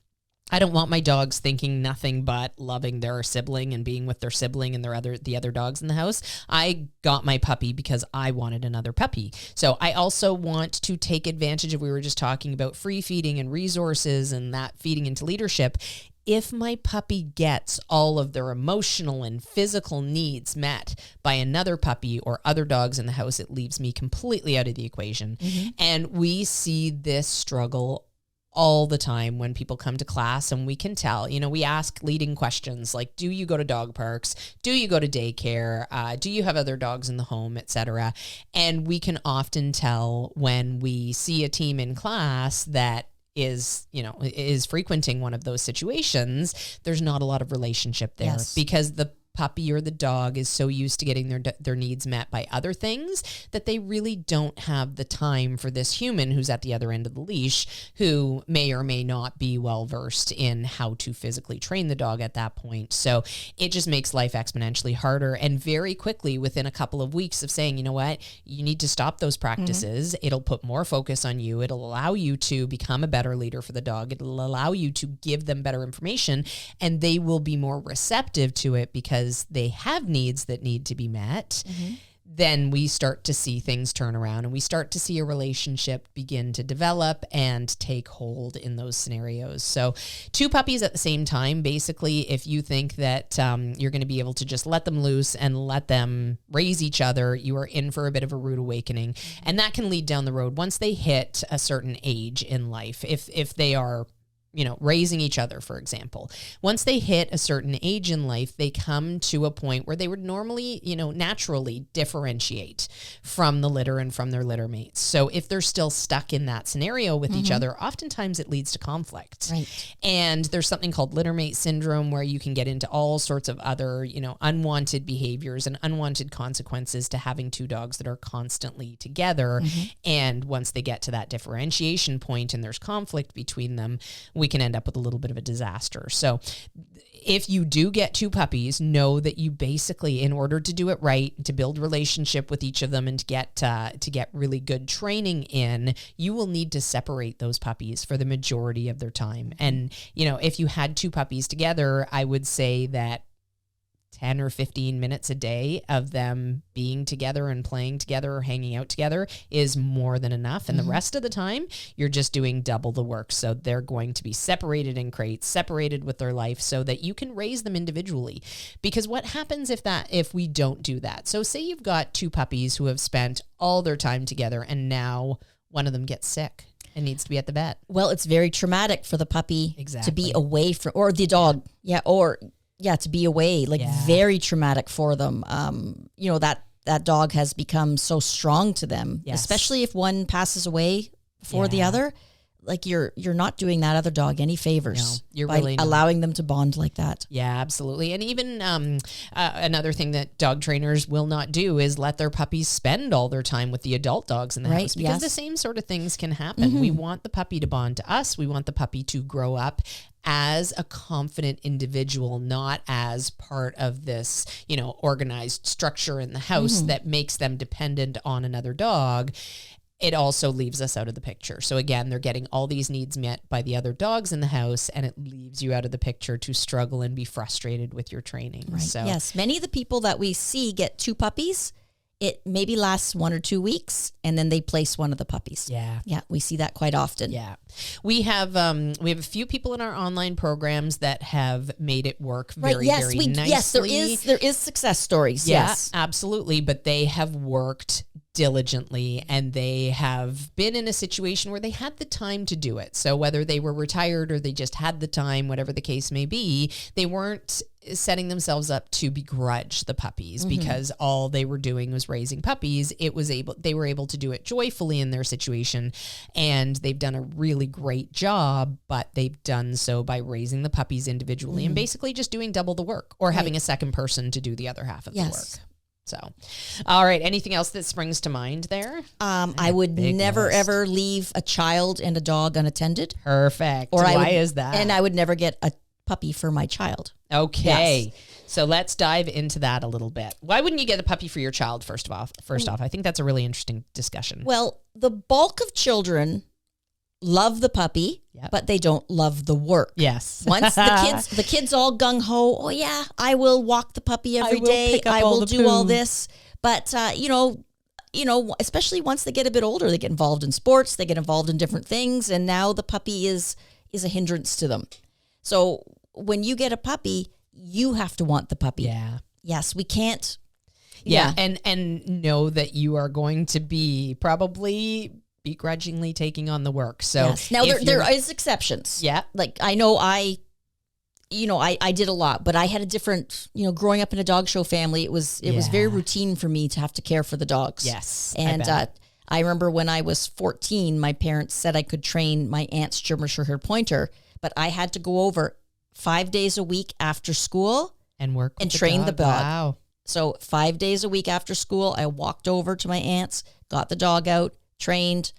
I don't want my dogs thinking nothing but loving their sibling and being with their sibling and the other dogs in the house. I got my puppy because I wanted another puppy. So I also want to take advantage of, we were just talking about free feeding and resources and that feeding into leadership. If my puppy gets all of their emotional and physical needs met by another puppy or other dogs in the house, it leaves me completely out of the equation. Mm-hmm. And we see this struggle all the time when people come to class, and we can tell, we ask leading questions like, do you go to dog parks? Do you go to daycare? Do you have other dogs in the home, etc.? And we can often tell when we see a team in class that is frequenting one of those situations, there's not a lot of relationship there. Yes. Because the puppy or the dog is so used to getting their needs met by other things that they really don't have the time for this human who's at the other end of the leash, who may or may not be well versed in how to physically train the dog at that point. So it just makes life exponentially harder. And very quickly, within a couple of weeks of saying, you know what, you need to stop those practices, it'll put more focus on you. It'll allow you to become a better leader for the dog. It'll allow you to give them better information, and they will be more receptive to it because they have needs that need to be met. Then we start to see things turn around, and we start to see a relationship begin to develop and take hold in those scenarios. So 2 puppies at the same time, basically, if you think that you're going to be able to just let them loose and let them raise each other, you are in for a bit of a rude awakening. And that can lead down the road once they hit a certain age in life. If they are raising each other, for example. Once they hit a certain age in life, they come to a point where they would normally, naturally differentiate from the litter and from their litter mates. So if they're still stuck in that scenario with each other, oftentimes it leads to conflict. Right. And there's something called litter mate syndrome, where you can get into all sorts of other, unwanted behaviors and unwanted consequences to having 2 dogs that are constantly together. And once they get to that differentiation point and there's conflict between them, we can end up with a little bit of a disaster. So if you do get 2 puppies, know that you basically, in order to do it right, to build relationship with each of them and to get really good training in, you will need to separate those puppies for the majority of their time. And, if you had 2 puppies together, I would say that 10 or 15 minutes a day of them being together and playing together or hanging out together is more than enough. And the rest of the time, you're just doing double the work. So they're going to be separated in crates, separated with their life, so that you can raise them individually. Because what happens if we don't do that? So say you've got 2 puppies who have spent all their time together, and now one of them gets sick and needs to be at the vet. Well, it's very traumatic for the puppy to be away from, or the dog. To be away, very traumatic for them. That dog has become so strong to them, especially if one passes away before the other. Like you're not doing that other dog any favors by really allowing them to bond like that. Yeah, absolutely. And even another thing that dog trainers will not do is let their puppies spend all their time with the adult dogs in the house, because the same sort of things can happen. We want the puppy to bond to us. We want the puppy to grow up as a confident individual, not as part of this, organized structure in the house that makes them dependent on another dog. It also leaves us out of the picture. So again, they're getting all these needs met by the other dogs in the house, and it leaves you out of the picture to struggle and be frustrated with your training. Right. So yes, many of the people that we see get 2 puppies, it maybe lasts 1 or 2 weeks, and then they place one of the puppies. Yeah, we see that quite often. Yeah, we have a few people in our online programs that have made it work very nicely. Yes, there is success stories. Yeah, yes, absolutely, but they have worked diligently, and they have been in a situation where they had the time to do it. So whether they were retired or they just had the time, whatever the case may be, they weren't setting themselves up to begrudge the puppies because all they were doing was raising puppies. They were able to do it joyfully in their situation, and they've done a really great job, but they've done so by raising the puppies individually and basically just doing double the work, or having a second person to do the other half of the work. So, all right. Anything else that springs to mind there? I would never, ever leave a child and a dog unattended. Perfect. Why is that? And I would never get a puppy for my child. Okay. Yes. So let's dive into that a little bit. Why wouldn't you get a puppy for your child, first off? I think that's a really interesting discussion. Well, the bulk of children love the puppy, but they don't love the work. Yes. Once the kids all gung-ho, oh yeah, I will walk the puppy every day. I will do all this. But, you know, especially once they get a bit older, they get involved in sports, they get involved in different things, and now the puppy is a hindrance to them. So when you get a puppy, you have to want the puppy. Yeah. Yes, we can't. Yeah. And know that you are going to be probably begrudgingly taking on the work. So yes. Now there is exceptions. Yeah. Like I know I did a lot, but I had a different, growing up in a dog show family, it was very routine for me to have to care for the dogs. Yes. And I remember when I was 14, my parents said I could train my aunt's German Shepherd Pointer, but I had to go over 5 days a week after school and work and train the dog. Wow. So 5 days a week after school, I walked over to my aunt's, got the dog out, trained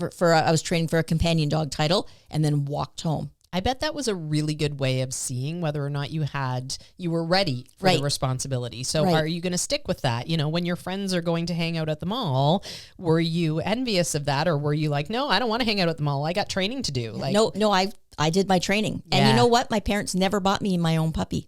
I was training for a companion dog title, and then walked home. I bet that was a really good way of seeing whether or not you were ready for the responsibility. So are you going to stick with that? When your friends are going to hang out at the mall, were you envious of that, or were you like, no, I don't want to hang out at the mall. I got training to do. Like, no, I did my training. And you know what? My parents never bought me my own puppy.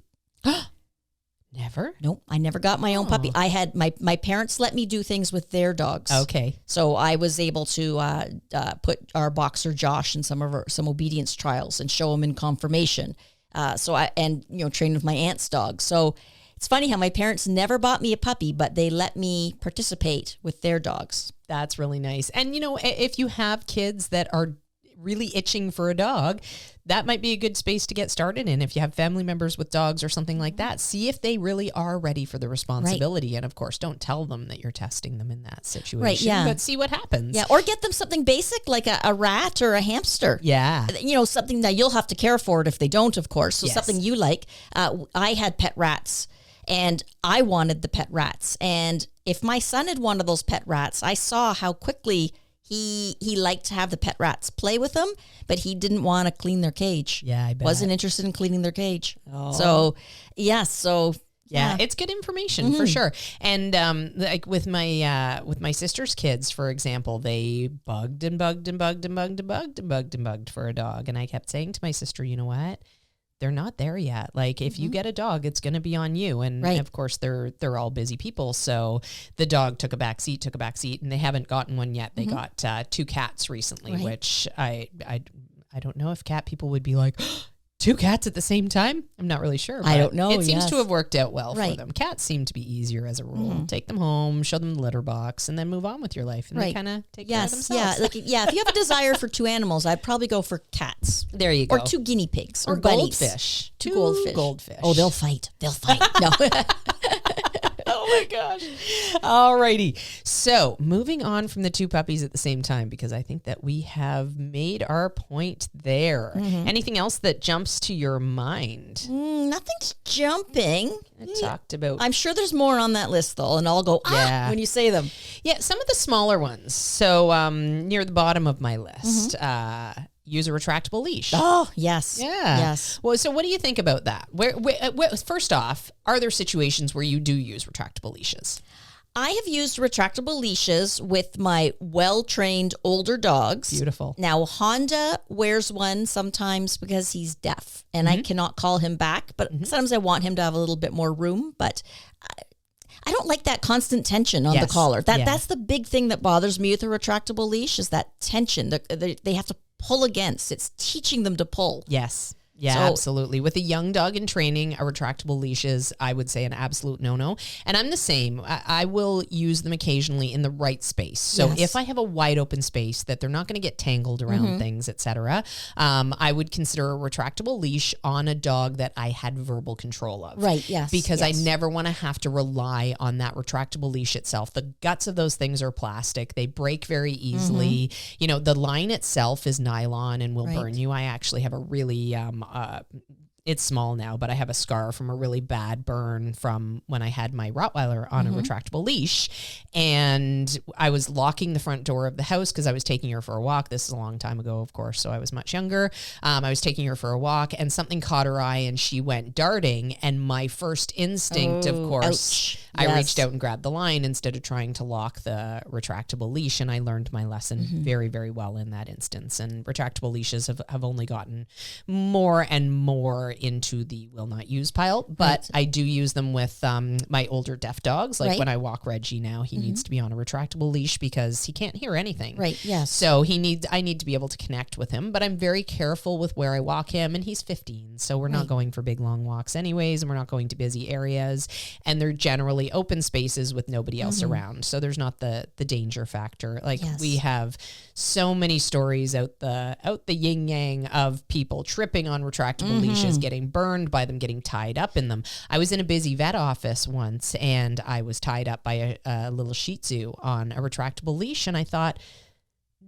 Never? Nope, I never got my own puppy. I had my parents let me do things with their dogs. Okay. So I was able to put our boxer Josh in some obedience trials and show him in conformation. Train with my aunt's dog. So it's funny how my parents never bought me a puppy, but they let me participate with their dogs. That's really nice. And if you have kids that are really itching for a dog, that might be a good space to get started in. If you have family members with dogs or something like that, see if they really are ready for the responsibility. Right. And of course, don't tell them that you're testing them in that situation, but see what happens. Yeah. Or get them something basic like a rat or a hamster. Yeah. Something that you'll have to care for it if they don't, of course. So something you like. I had pet rats and I wanted the pet rats. And if my son had one of those pet rats, I saw how quickly He liked to have the pet rats play with them, but he didn't want to clean their cage. Yeah, I bet. Wasn't interested in cleaning their cage. Oh. So, yeah. It's good information for sure. And like with my sister's kids, for example, they bugged and bugged and bugged and bugged and bugged and bugged and bugged for a dog. And I kept saying to my sister, you know what? They're not there yet. Like if you get a dog, it's going to be on you. And of course they're all busy people. So the dog took a back seat, and they haven't gotten one yet. They got 2 cats recently, which I don't know if cat people would be like, 2 cats at the same time. I'm not really sure. I don't know. It seems to have worked out well for them. Cats seem to be easier as a rule. Take them home, show them the litter box, and then move on with your life. And they kind of take care of themselves. Yeah. If you have a desire for 2 animals, I'd probably go for cats. There you go. Or 2 guinea pigs. Or bunnies. Goldfish. 2 goldfish. Oh, they'll fight. No. Oh my gosh. Alrighty. So moving on from the 2 puppies at the same time, because I think that we have made our point there. Anything else that jumps to your mind? Nothing's jumping. I talked about. I'm sure there's more on that list though, and I'll go when you say them. Yeah, some of the smaller ones. So near the bottom of my list, use a retractable leash. Oh, yes. Yeah. Yes. Well, so what do you think about that? Where, first off, are there situations where you do use retractable leashes? I have used retractable leashes with my well-trained older dogs. Beautiful. Now, Honda wears one sometimes because he's deaf, and I cannot call him back, but sometimes I want him to have a little bit more room, but I don't like that constant tension on the collar. That's the big thing that bothers me with a retractable leash is that tension. They have to pull against. It's teaching them to pull. Yes. Yeah, so, absolutely. With a young dog in training, a retractable leash is, I would say, an absolute no-no. And I'm the same. I will use them occasionally in the right space. So if I have a wide open space that they're not going to get tangled around things, etc., I would consider a retractable leash on a dog that I had verbal control of. Right, yes. Because I never want to have to rely on that retractable leash itself. The guts of those things are plastic. They break very easily. You know, the line itself is nylon and will burn you. I actually have a really... it's small now, but I have a scar from a really bad burn from when I had my Rottweiler on a retractable leash. And I was locking the front door of the house because I was taking her for a walk. This is a long time ago, of course, so I was much younger. I was taking her for a walk and something caught her eye and she went darting. And my first instinct, of course, I reached out and grabbed the line instead of trying to lock the retractable leash. And I learned my lesson very, very well in that instance. And retractable leashes have only gotten more and more into the will not use pile, but I do use them with my older deaf dogs. Like when I walk Reggie now, he needs to be on a retractable leash because he can't hear anything. Right. Yes. So I need to be able to connect with him, but I'm very careful with where I walk him, and he's 15. So we're not going for big long walks anyways, and we're not going to busy areas, and they're generally open spaces with nobody else around. So there's not the danger factor. Like we have so many stories out the yin yang of people tripping on retractable leashes, getting burned by them, getting tied up in them. I was in a busy vet office once and I was tied up by a little Shih Tzu on a retractable leash, and I thought,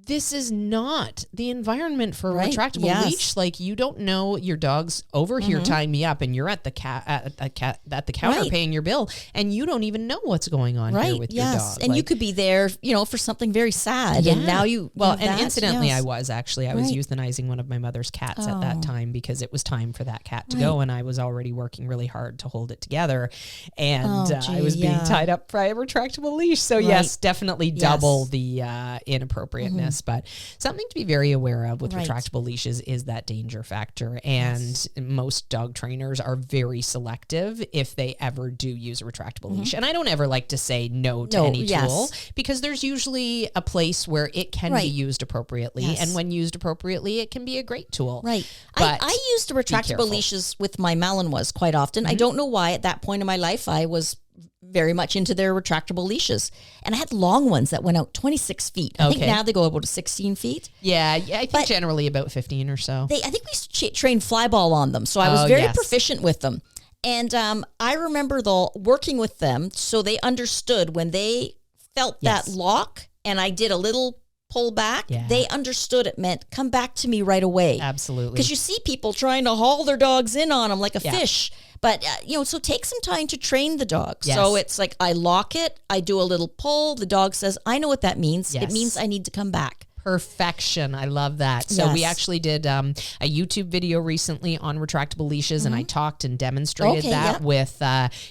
this is not the environment for a retractable leash. Like, you don't know your dog's over here tying me up, and you're at the counter paying your bill, and you don't even know what's going on here with your dog. And you could be there, for something very sad, and now you incidentally, I was euthanizing one of my mother's cats at that time because it was time for that cat to go, and I was already working really hard to hold it together, and I was being tied up by a retractable leash. So yes, definitely double the inappropriateness. But something to be very aware of with retractable leashes is that danger factor. And most dog trainers are very selective if they ever do use a retractable leash. And I don't ever like to say no to any tool, because there's usually a place where it can be used appropriately. And when used appropriately, it can be a great tool. Right. But I used the retractable leashes with my Malinois quite often. I don't know why at that point in my life I was very much into their retractable leashes. And I had long ones that went out 26 feet. I think now they go about 16 feet. Yeah, I think generally about 15 or so. I think we trained fly ball on them. So I was very proficient with them. And I remember working with them so they understood when they felt that lock and I did a little pull back, they understood it meant come back to me right away. Absolutely. Because you see people trying to haul their dogs in on them like a fish. But, so take some time to train the dog. Yes. So it's like I lock it, I do a little pull, the dog says, I know what that means. Yes. It means I need to come back. Perfection. I love that. So we actually did a YouTube video recently on retractable leashes, and I talked and demonstrated that with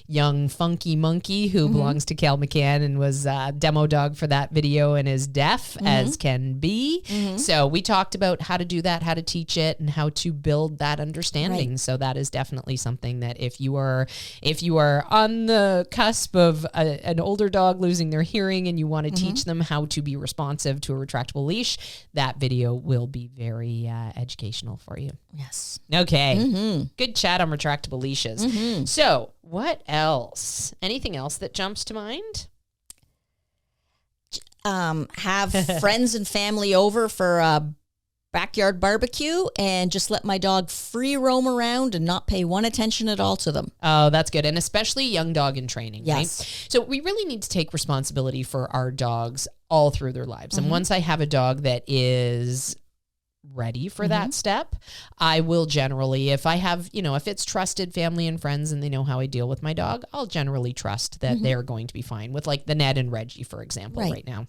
young Funky Monkey, who belongs to Cal McCann and was a demo dog for that video and is deaf as can be. So we talked about how to do that, how to teach it, and how to build that understanding. So that is definitely something that if you are on the cusp of an older dog losing their hearing and you want to teach them how to be responsive to a retractable leash, that video will be very educational for you. Yes. Okay. Good chat on retractable leashes. So what else? Anything else that jumps to mind? Have friends and family over for a backyard barbecue and just let my dog free roam around and not pay one attention at all to them. Oh, that's good. And especially young dog in training, right? So we really need to take responsibility for our dogs all through their lives. And once I have a dog that is ready for that step, I will generally, if I have, if it's trusted family and friends and they know how I deal with my dog, I'll generally trust that they're going to be fine with, like the Ned and Reggie, for example, right now.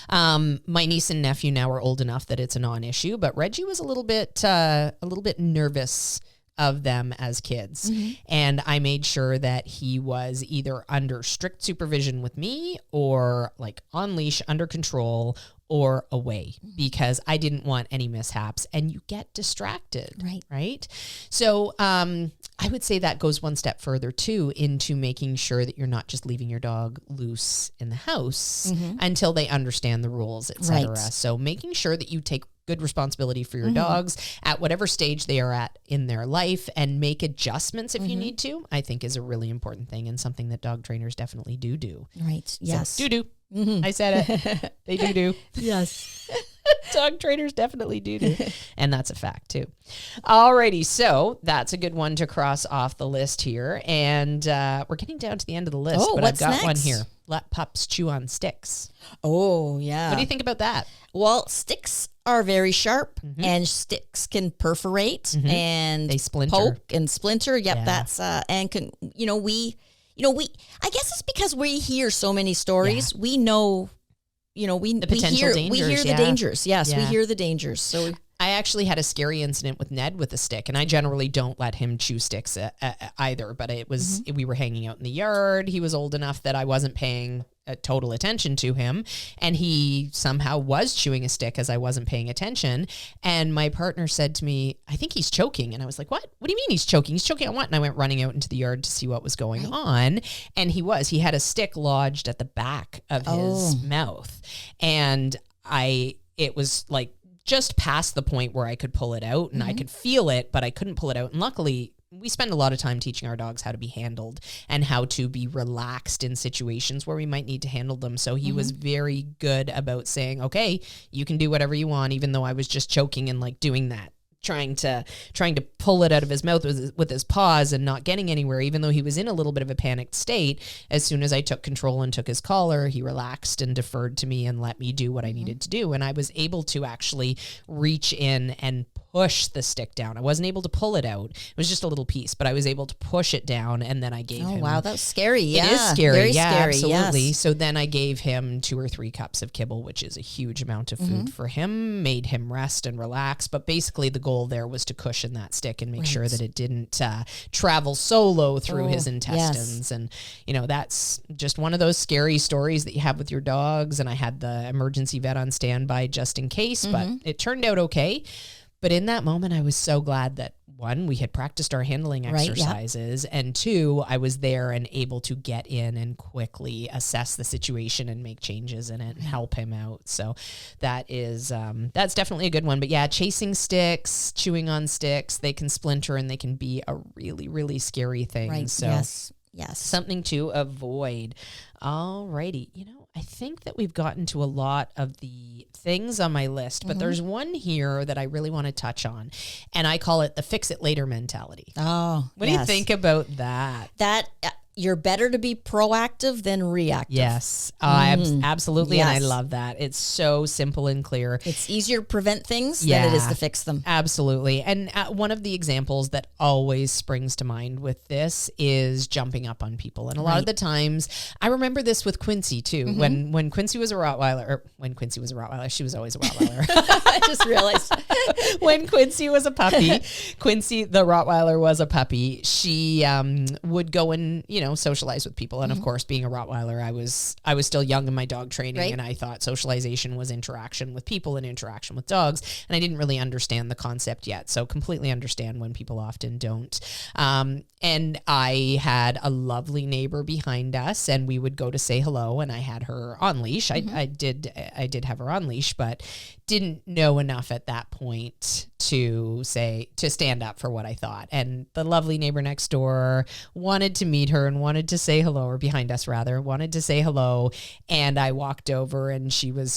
My niece and nephew now are old enough that it's a non-issue, but Reggie was a little bit nervous of them as kids. And I made sure that he was either under strict supervision with me or like on leash, under control, or away, because I didn't want any mishaps, and you get distracted. Right. So, I would say that goes one step further too, into making sure that you're not just leaving your dog loose in the house until they understand the rules, etc. So making sure that you take good responsibility for your dogs at whatever stage they are at in their life, and make adjustments if you need to, I think is a really important thing, and something that dog trainers definitely do. Right. Yes. So, do. I said it. They do. Yes. Dog trainers definitely do. And that's a fact too. Alrighty. So that's a good one to cross off the list here. And we're getting down to the end of the list, but I've got one here. Let pups chew on sticks. Oh, yeah. What do you think about that? Well, sticks are very sharp, and sticks can perforate and they splinter. Poke and splinter. Yep, that's and can, we I guess it's because we hear so many stories. We know, we potential dangers. We hear the dangers. Yes, we hear the dangers. So I actually had a scary incident with Ned with a stick, and I generally don't let him chew sticks either, but it was, we were hanging out in the yard. He was old enough that I wasn't paying total attention to him, and he somehow was chewing a stick as I wasn't paying attention. And my partner said to me, I think he's choking. And I was like, what do you mean he's choking? He's choking on what? And I went running out into the yard to see what was going on. And he had a stick lodged at the back of his mouth. And it was like just past the point where I could pull it out, and I could feel it, but I couldn't pull it out. And luckily, we spend a lot of time teaching our dogs how to be handled and how to be relaxed in situations where we might need to handle them. So he was very good about saying, okay, you can do whatever you want, even though I was just choking and like doing that, trying to pull it out of his mouth with his paws and not getting anywhere, even though he was in a little bit of a panicked state. As soon as I took control and took his collar, he relaxed and deferred to me and let me do what I needed to do. And I was able to actually reach in and push the stick down. I wasn't able to pull it out. It was just a little piece, but I was able to push it down, and then I gave him... Oh, wow, that's scary. Yeah. It is scary. Very yeah, scary. absolutely. Yes. So then I gave him 2 or 3 cups of kibble, which is a huge amount of food for him, made him rest and relax. But basically the goal there was to cushion that stick and make sure that it didn't travel solo through his intestines. Yes. And, that's just one of those scary stories that you have with your dogs. And I had the emergency vet on standby just in case, but it turned out okay. But in that moment, I was so glad that 1, we had practiced our handling exercises, and 2, I was there and able to get in and quickly assess the situation and make changes in it and help him out. So that is, that's definitely a good one. But yeah, chasing sticks, chewing on sticks, they can splinter and they can be a really, really scary thing. Right. So yes. Something to avoid. Alrighty. I think that we've gotten to a lot of the things on my list, but there's one here that I really want to touch on, and I call it the fix it later mentality. Oh, what do you think about that? That you're better to be proactive than reactive. Yes, absolutely. Yes. And I love that. It's so simple and clear. It's easier to prevent things than it is to fix them. Absolutely. And one of the examples that always springs to mind with this is jumping up on people. And a lot of the times, I remember this with Quincy too. When Quincy was a Rottweiler, she was always a Rottweiler. I just realized. When Quincy was a puppy, Quincy, the Rottweiler, was a puppy. She would go and, socialize with people. And of course, being a Rottweiler, I was still young in my dog training, and I thought socialization was interaction with people and interaction with dogs. And I didn't really understand the concept yet. So completely understand when people often don't. And I had a lovely neighbor behind us, and we would go to say hello, and I had her on leash. I did have her on leash, but didn't know enough at that point to stand up for what I thought. And the lovely neighbor next door wanted to meet her and wanted to say hello, or behind us rather, wanted to say hello. And I walked over, and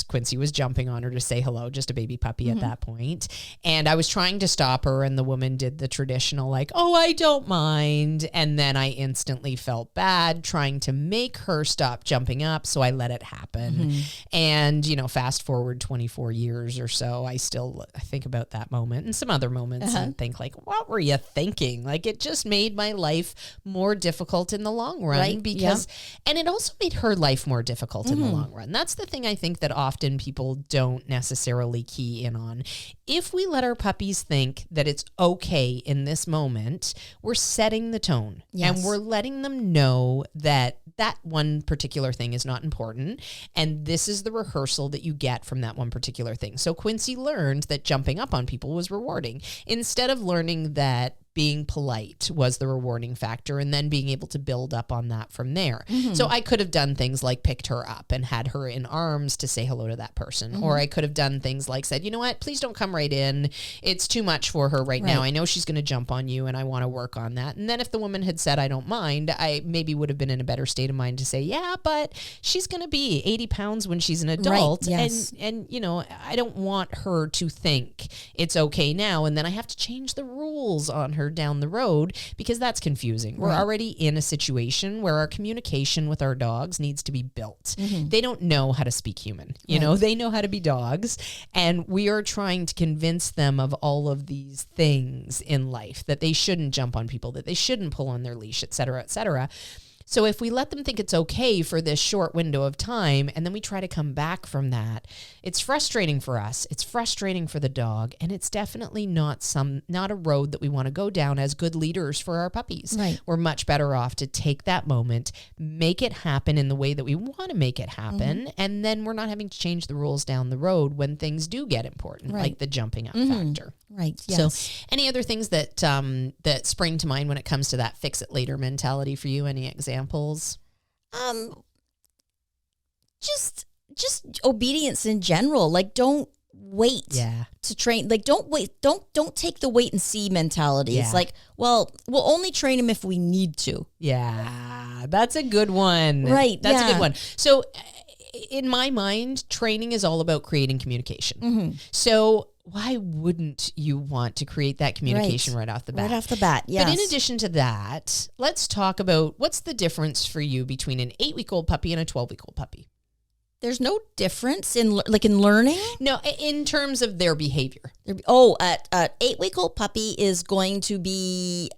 Quincy was jumping on her to say hello, just a baby puppy at that point. And I was trying to stop her, and the woman did the traditional, like, oh, I don't mind. And then I instantly felt bad trying to make her stop jumping up. So I let it happen. And, fast forward 24 years or so, I think about that moment moment and some other moments and think like, what were you thinking? Like, it just made my life more difficult in the long run because, and it also made her life more difficult in the long run. That's the thing I think that often people don't necessarily key in on. If we let our puppies think that it's okay in this moment, we're setting the tone and we're letting them know that that one particular thing is not important. And this is the rehearsal that you get from that one particular thing. So Quincy learned that jumping up on people was rewarding instead of learning that being polite was the rewarding factor and then being able to build up on that from there. So I could have done things like picked her up and had her in arms to say hello to that person. Or I could have done things like said, you know what, please don't come right in. It's too much for her right now. I know she's going to jump on you and I want to work on that. And then if the woman had said, I don't mind, I maybe would have been in a better state of mind to say, yeah, but she's going to be 80 pounds when she's an adult. And, you know, I don't want her to think it's okay now. And then I have to change the rules on her down the road because that's confusing. We're already in a situation where our communication with our dogs needs to be built. They don't know how to speak human. You know, they know how to be dogs. And we are trying to convince them of all of these things in life, that they shouldn't jump on people, that they shouldn't pull on their leash, et cetera, et cetera. So if we let them think it's okay for this short window of time and then we try to come back from that, it's frustrating for us. It's frustrating for the dog. And it's definitely not a road that we want to go down as good leaders for our puppies. We're much better off to take that moment, make it happen in the way that we want to make it happen. And then we're not having to change the rules down the road when things do get important, like the jumping up factor. So any other things that that spring to mind when it comes to that fix it later mentality for you? Any examples? Just obedience in general. Like, don't wait to train. Like, don't wait. Don't take the wait and see mentality. It's like, well, we'll only train him if we need to. That's a good one. That's a good one. So in my mind, training is all about creating communication. So why wouldn't you want to create that communication right off the bat? Right off the bat, yes. But in addition to that, let's talk about what's the difference for you between an 8-week-old puppy and a 12-week-old puppy? There's no difference in learning? No, in terms of their behavior. An 8-week-old puppy is going to be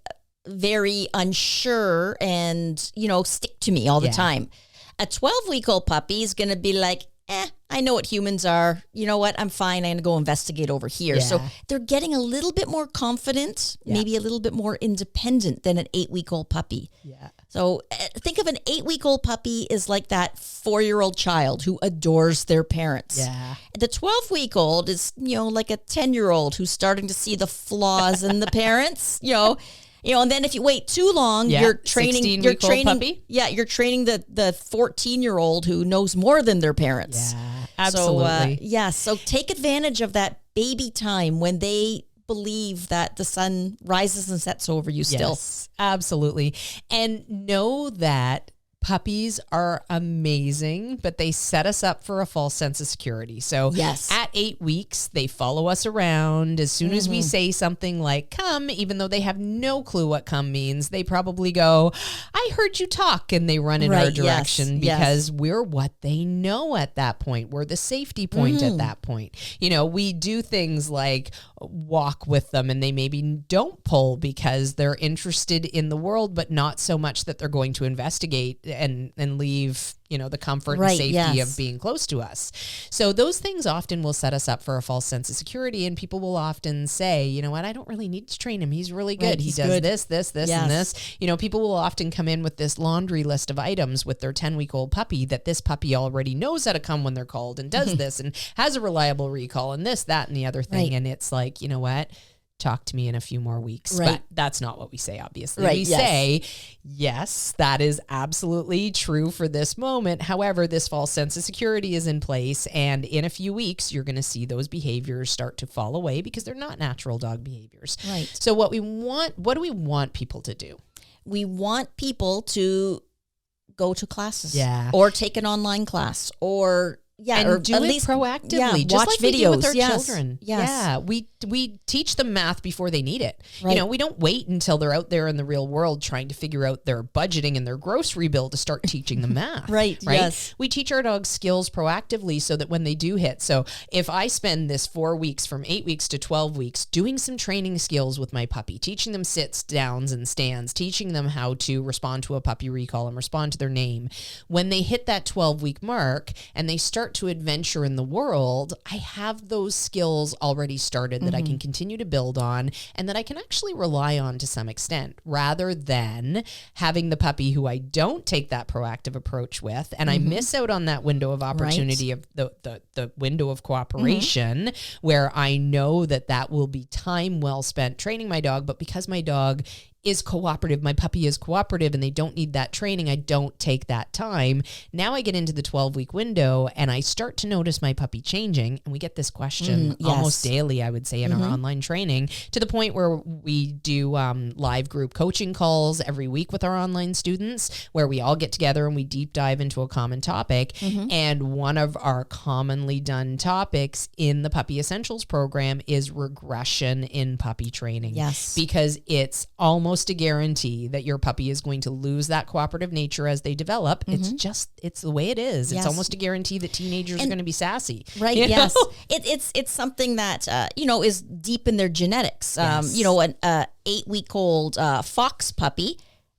very unsure and, you know, stick to me all the time. A 12-week-old puppy is going to be like, I know what humans are. You know what? I'm fine. I'm going to go investigate over here. So they're getting a little bit more confident, maybe a little bit more independent than an 8-week-old puppy. So think of an 8-week-old puppy as like that 4-year-old child who adores their parents. The 12-week-old is, you know, like a 10-year-old who's starting to see the flaws in the parents, you know, and then if you wait too long, you're training puppy. You're training the 14-year-old who knows more than their parents. Absolutely. So take advantage of that baby time when they believe that the sun rises and sets over you still. Yes, absolutely. And know that puppies are amazing, but they set us up for a false sense of security. So at 8 weeks, they follow us around. As soon as we say something like come, even though they have no clue what come means, they probably go, I heard you talk, and they run in our direction because we're what they know at that point. We're the safety point at that point. You know, we do things like walk with them and they maybe don't pull because they're interested in the world, but not so much that they're going to investigate and leave, you know, the comfort and safety of being close to us. So those things often will set us up for a false sense of security. And people will often say, you know what, I don't really need to train him. He's really good. He does this, and this. You know, people will often come in with this laundry list of items with their 10-week-old puppy that this puppy already knows how to come when they're called and does this and has a reliable recall and this, that, and the other thing. And it's like, you know what? Talk to me in a few more weeks. But that's not what we say, obviously. We say, yes, that is absolutely true for this moment. However, this false sense of security is in place. And in a few weeks, you're going to see those behaviors start to fall away because they're not natural dog behaviors. So what do we want people to do? We want people to go to classes or take an online class or and do at it least proactively. Just watch like videos we do with our yes. children. Yes. Yeah, we teach them math before they need it. Right. We don't wait until they're out there in the real world trying to figure out their budgeting and their grocery bill to start teaching them math. Right. Yes. We teach our dogs skills proactively so that when they do hit. So if I spend this 4 weeks, from 8 weeks to 12 weeks, doing some training skills with my puppy, teaching them sits, downs, and stands, teaching them how to respond to a puppy recall and respond to their name, when they hit that 12-week mark and they start to adventure in the world, I have those skills already started that I can continue to build on and that I can actually rely on to some extent, rather than having the puppy who I don't take that proactive approach with and I miss out on that window of opportunity of the window of cooperation where I know that will be time well spent training my dog, but because my dog is cooperative, my puppy is cooperative, and they don't need that training, I don't take that time. Now I get into the 12-week window and I start to notice my puppy changing, and we get this question almost daily, I would say, in our online training, to the point where we do live group coaching calls every week with our online students where we all get together and we deep dive into a common topic. And one of our commonly done topics in the Puppy Essentials program is regression in puppy training. Yes. Because it's almost a guarantee that your puppy is going to lose that cooperative nature as they develop. It's the way it is. It's almost a guarantee that teenagers are going to be sassy. Right. Yes. It's something that, is deep in their genetics. An 8-week-old fox puppy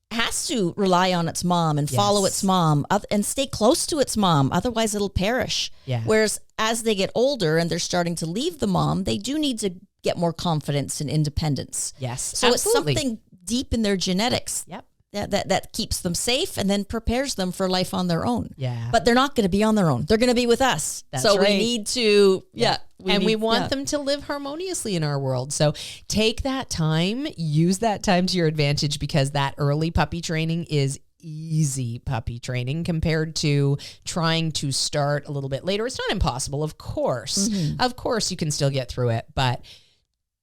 has to rely on its mom and follow its mom and stay close to its mom. Otherwise it'll perish. Yeah. Whereas as they get older and they're starting to leave the mom, they do need to get more confidence and independence. Yes. So absolutely. It's something deep in their genetics. Yep. That keeps them safe and then prepares them for life on their own. Yeah. But they're not going to be on their own. They're going to be with us. That's so right. we need to, we want them to live harmoniously in our world. So take that time, use that time to your advantage, because that early puppy training is easy puppy training compared to trying to start a little bit later. It's not impossible, of course. Of course you can still get through it, but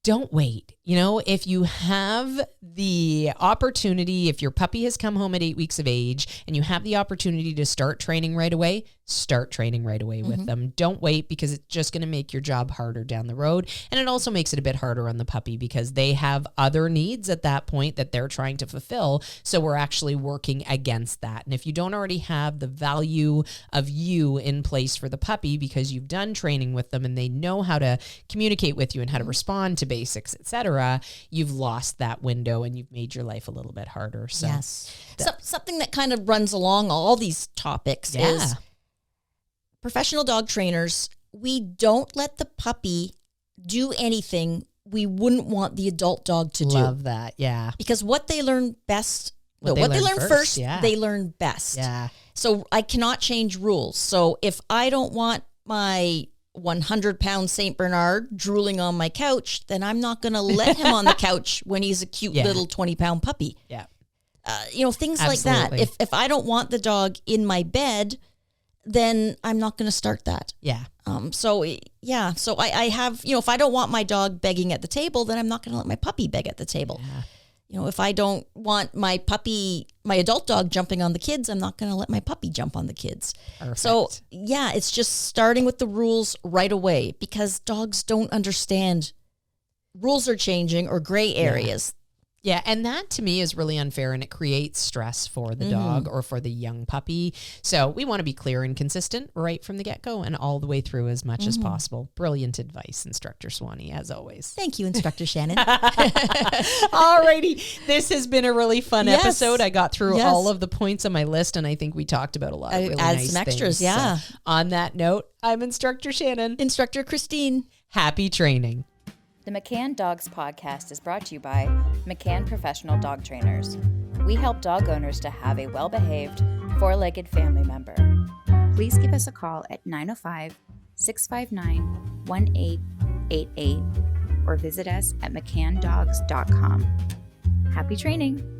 don't wait. If you have the opportunity, if your puppy has come home at 8 weeks of age and you have the opportunity to start training right away, start training right away with them. Don't wait, because it's just going to make your job harder down the road. And it also makes it a bit harder on the puppy because they have other needs at that point that they're trying to fulfill. So we're actually working against that. And if you don't already have the value of you in place for the puppy because you've done training with them and they know how to communicate with you and how to respond to basics, etc., you've lost that window and you've made your life a little bit harder. So something that kind of runs along all these topics is professional dog trainers. We don't let the puppy do anything we wouldn't want the adult dog to do. Love that. Yeah. Because what they learn best, what they learn first, they learn best. Yeah. So I cannot change rules. So if I don't want my 100-pound Saint Bernard drooling on my couch, then I'm not going to let him on the couch when he's a cute little 20-pound puppy. Yeah. Things like that. If I don't want the dog in my bed, then I'm not going to start that. Yeah. So I have, if I don't want my dog begging at the table, then I'm not going to let my puppy beg at the table. Yeah. If I don't want my adult dog jumping on the kids, I'm not going to let my puppy jump on the kids. Perfect. So it's just starting with the rules right away, because dogs don't understand rules are changing or gray areas. Yeah, and that to me is really unfair, and it creates stress for the dog or for the young puppy. So we want to be clear and consistent right from the get-go and all the way through as much as possible. Brilliant advice, Instructor Swanny, as always. Thank you, Instructor Shannon. Alrighty, this has been a really fun episode. I got through all of the points on my list, and I think we talked about a lot of really nice some extras, things. So on that note, I'm Instructor Shannon. Instructor Christine. Happy training. The McCann Dogs Podcast is brought to you by McCann Professional Dog Trainers. We help dog owners to have a well-behaved, four-legged family member. Please give us a call at 905-659-1888 or visit us at mccanndogs.com. Happy training!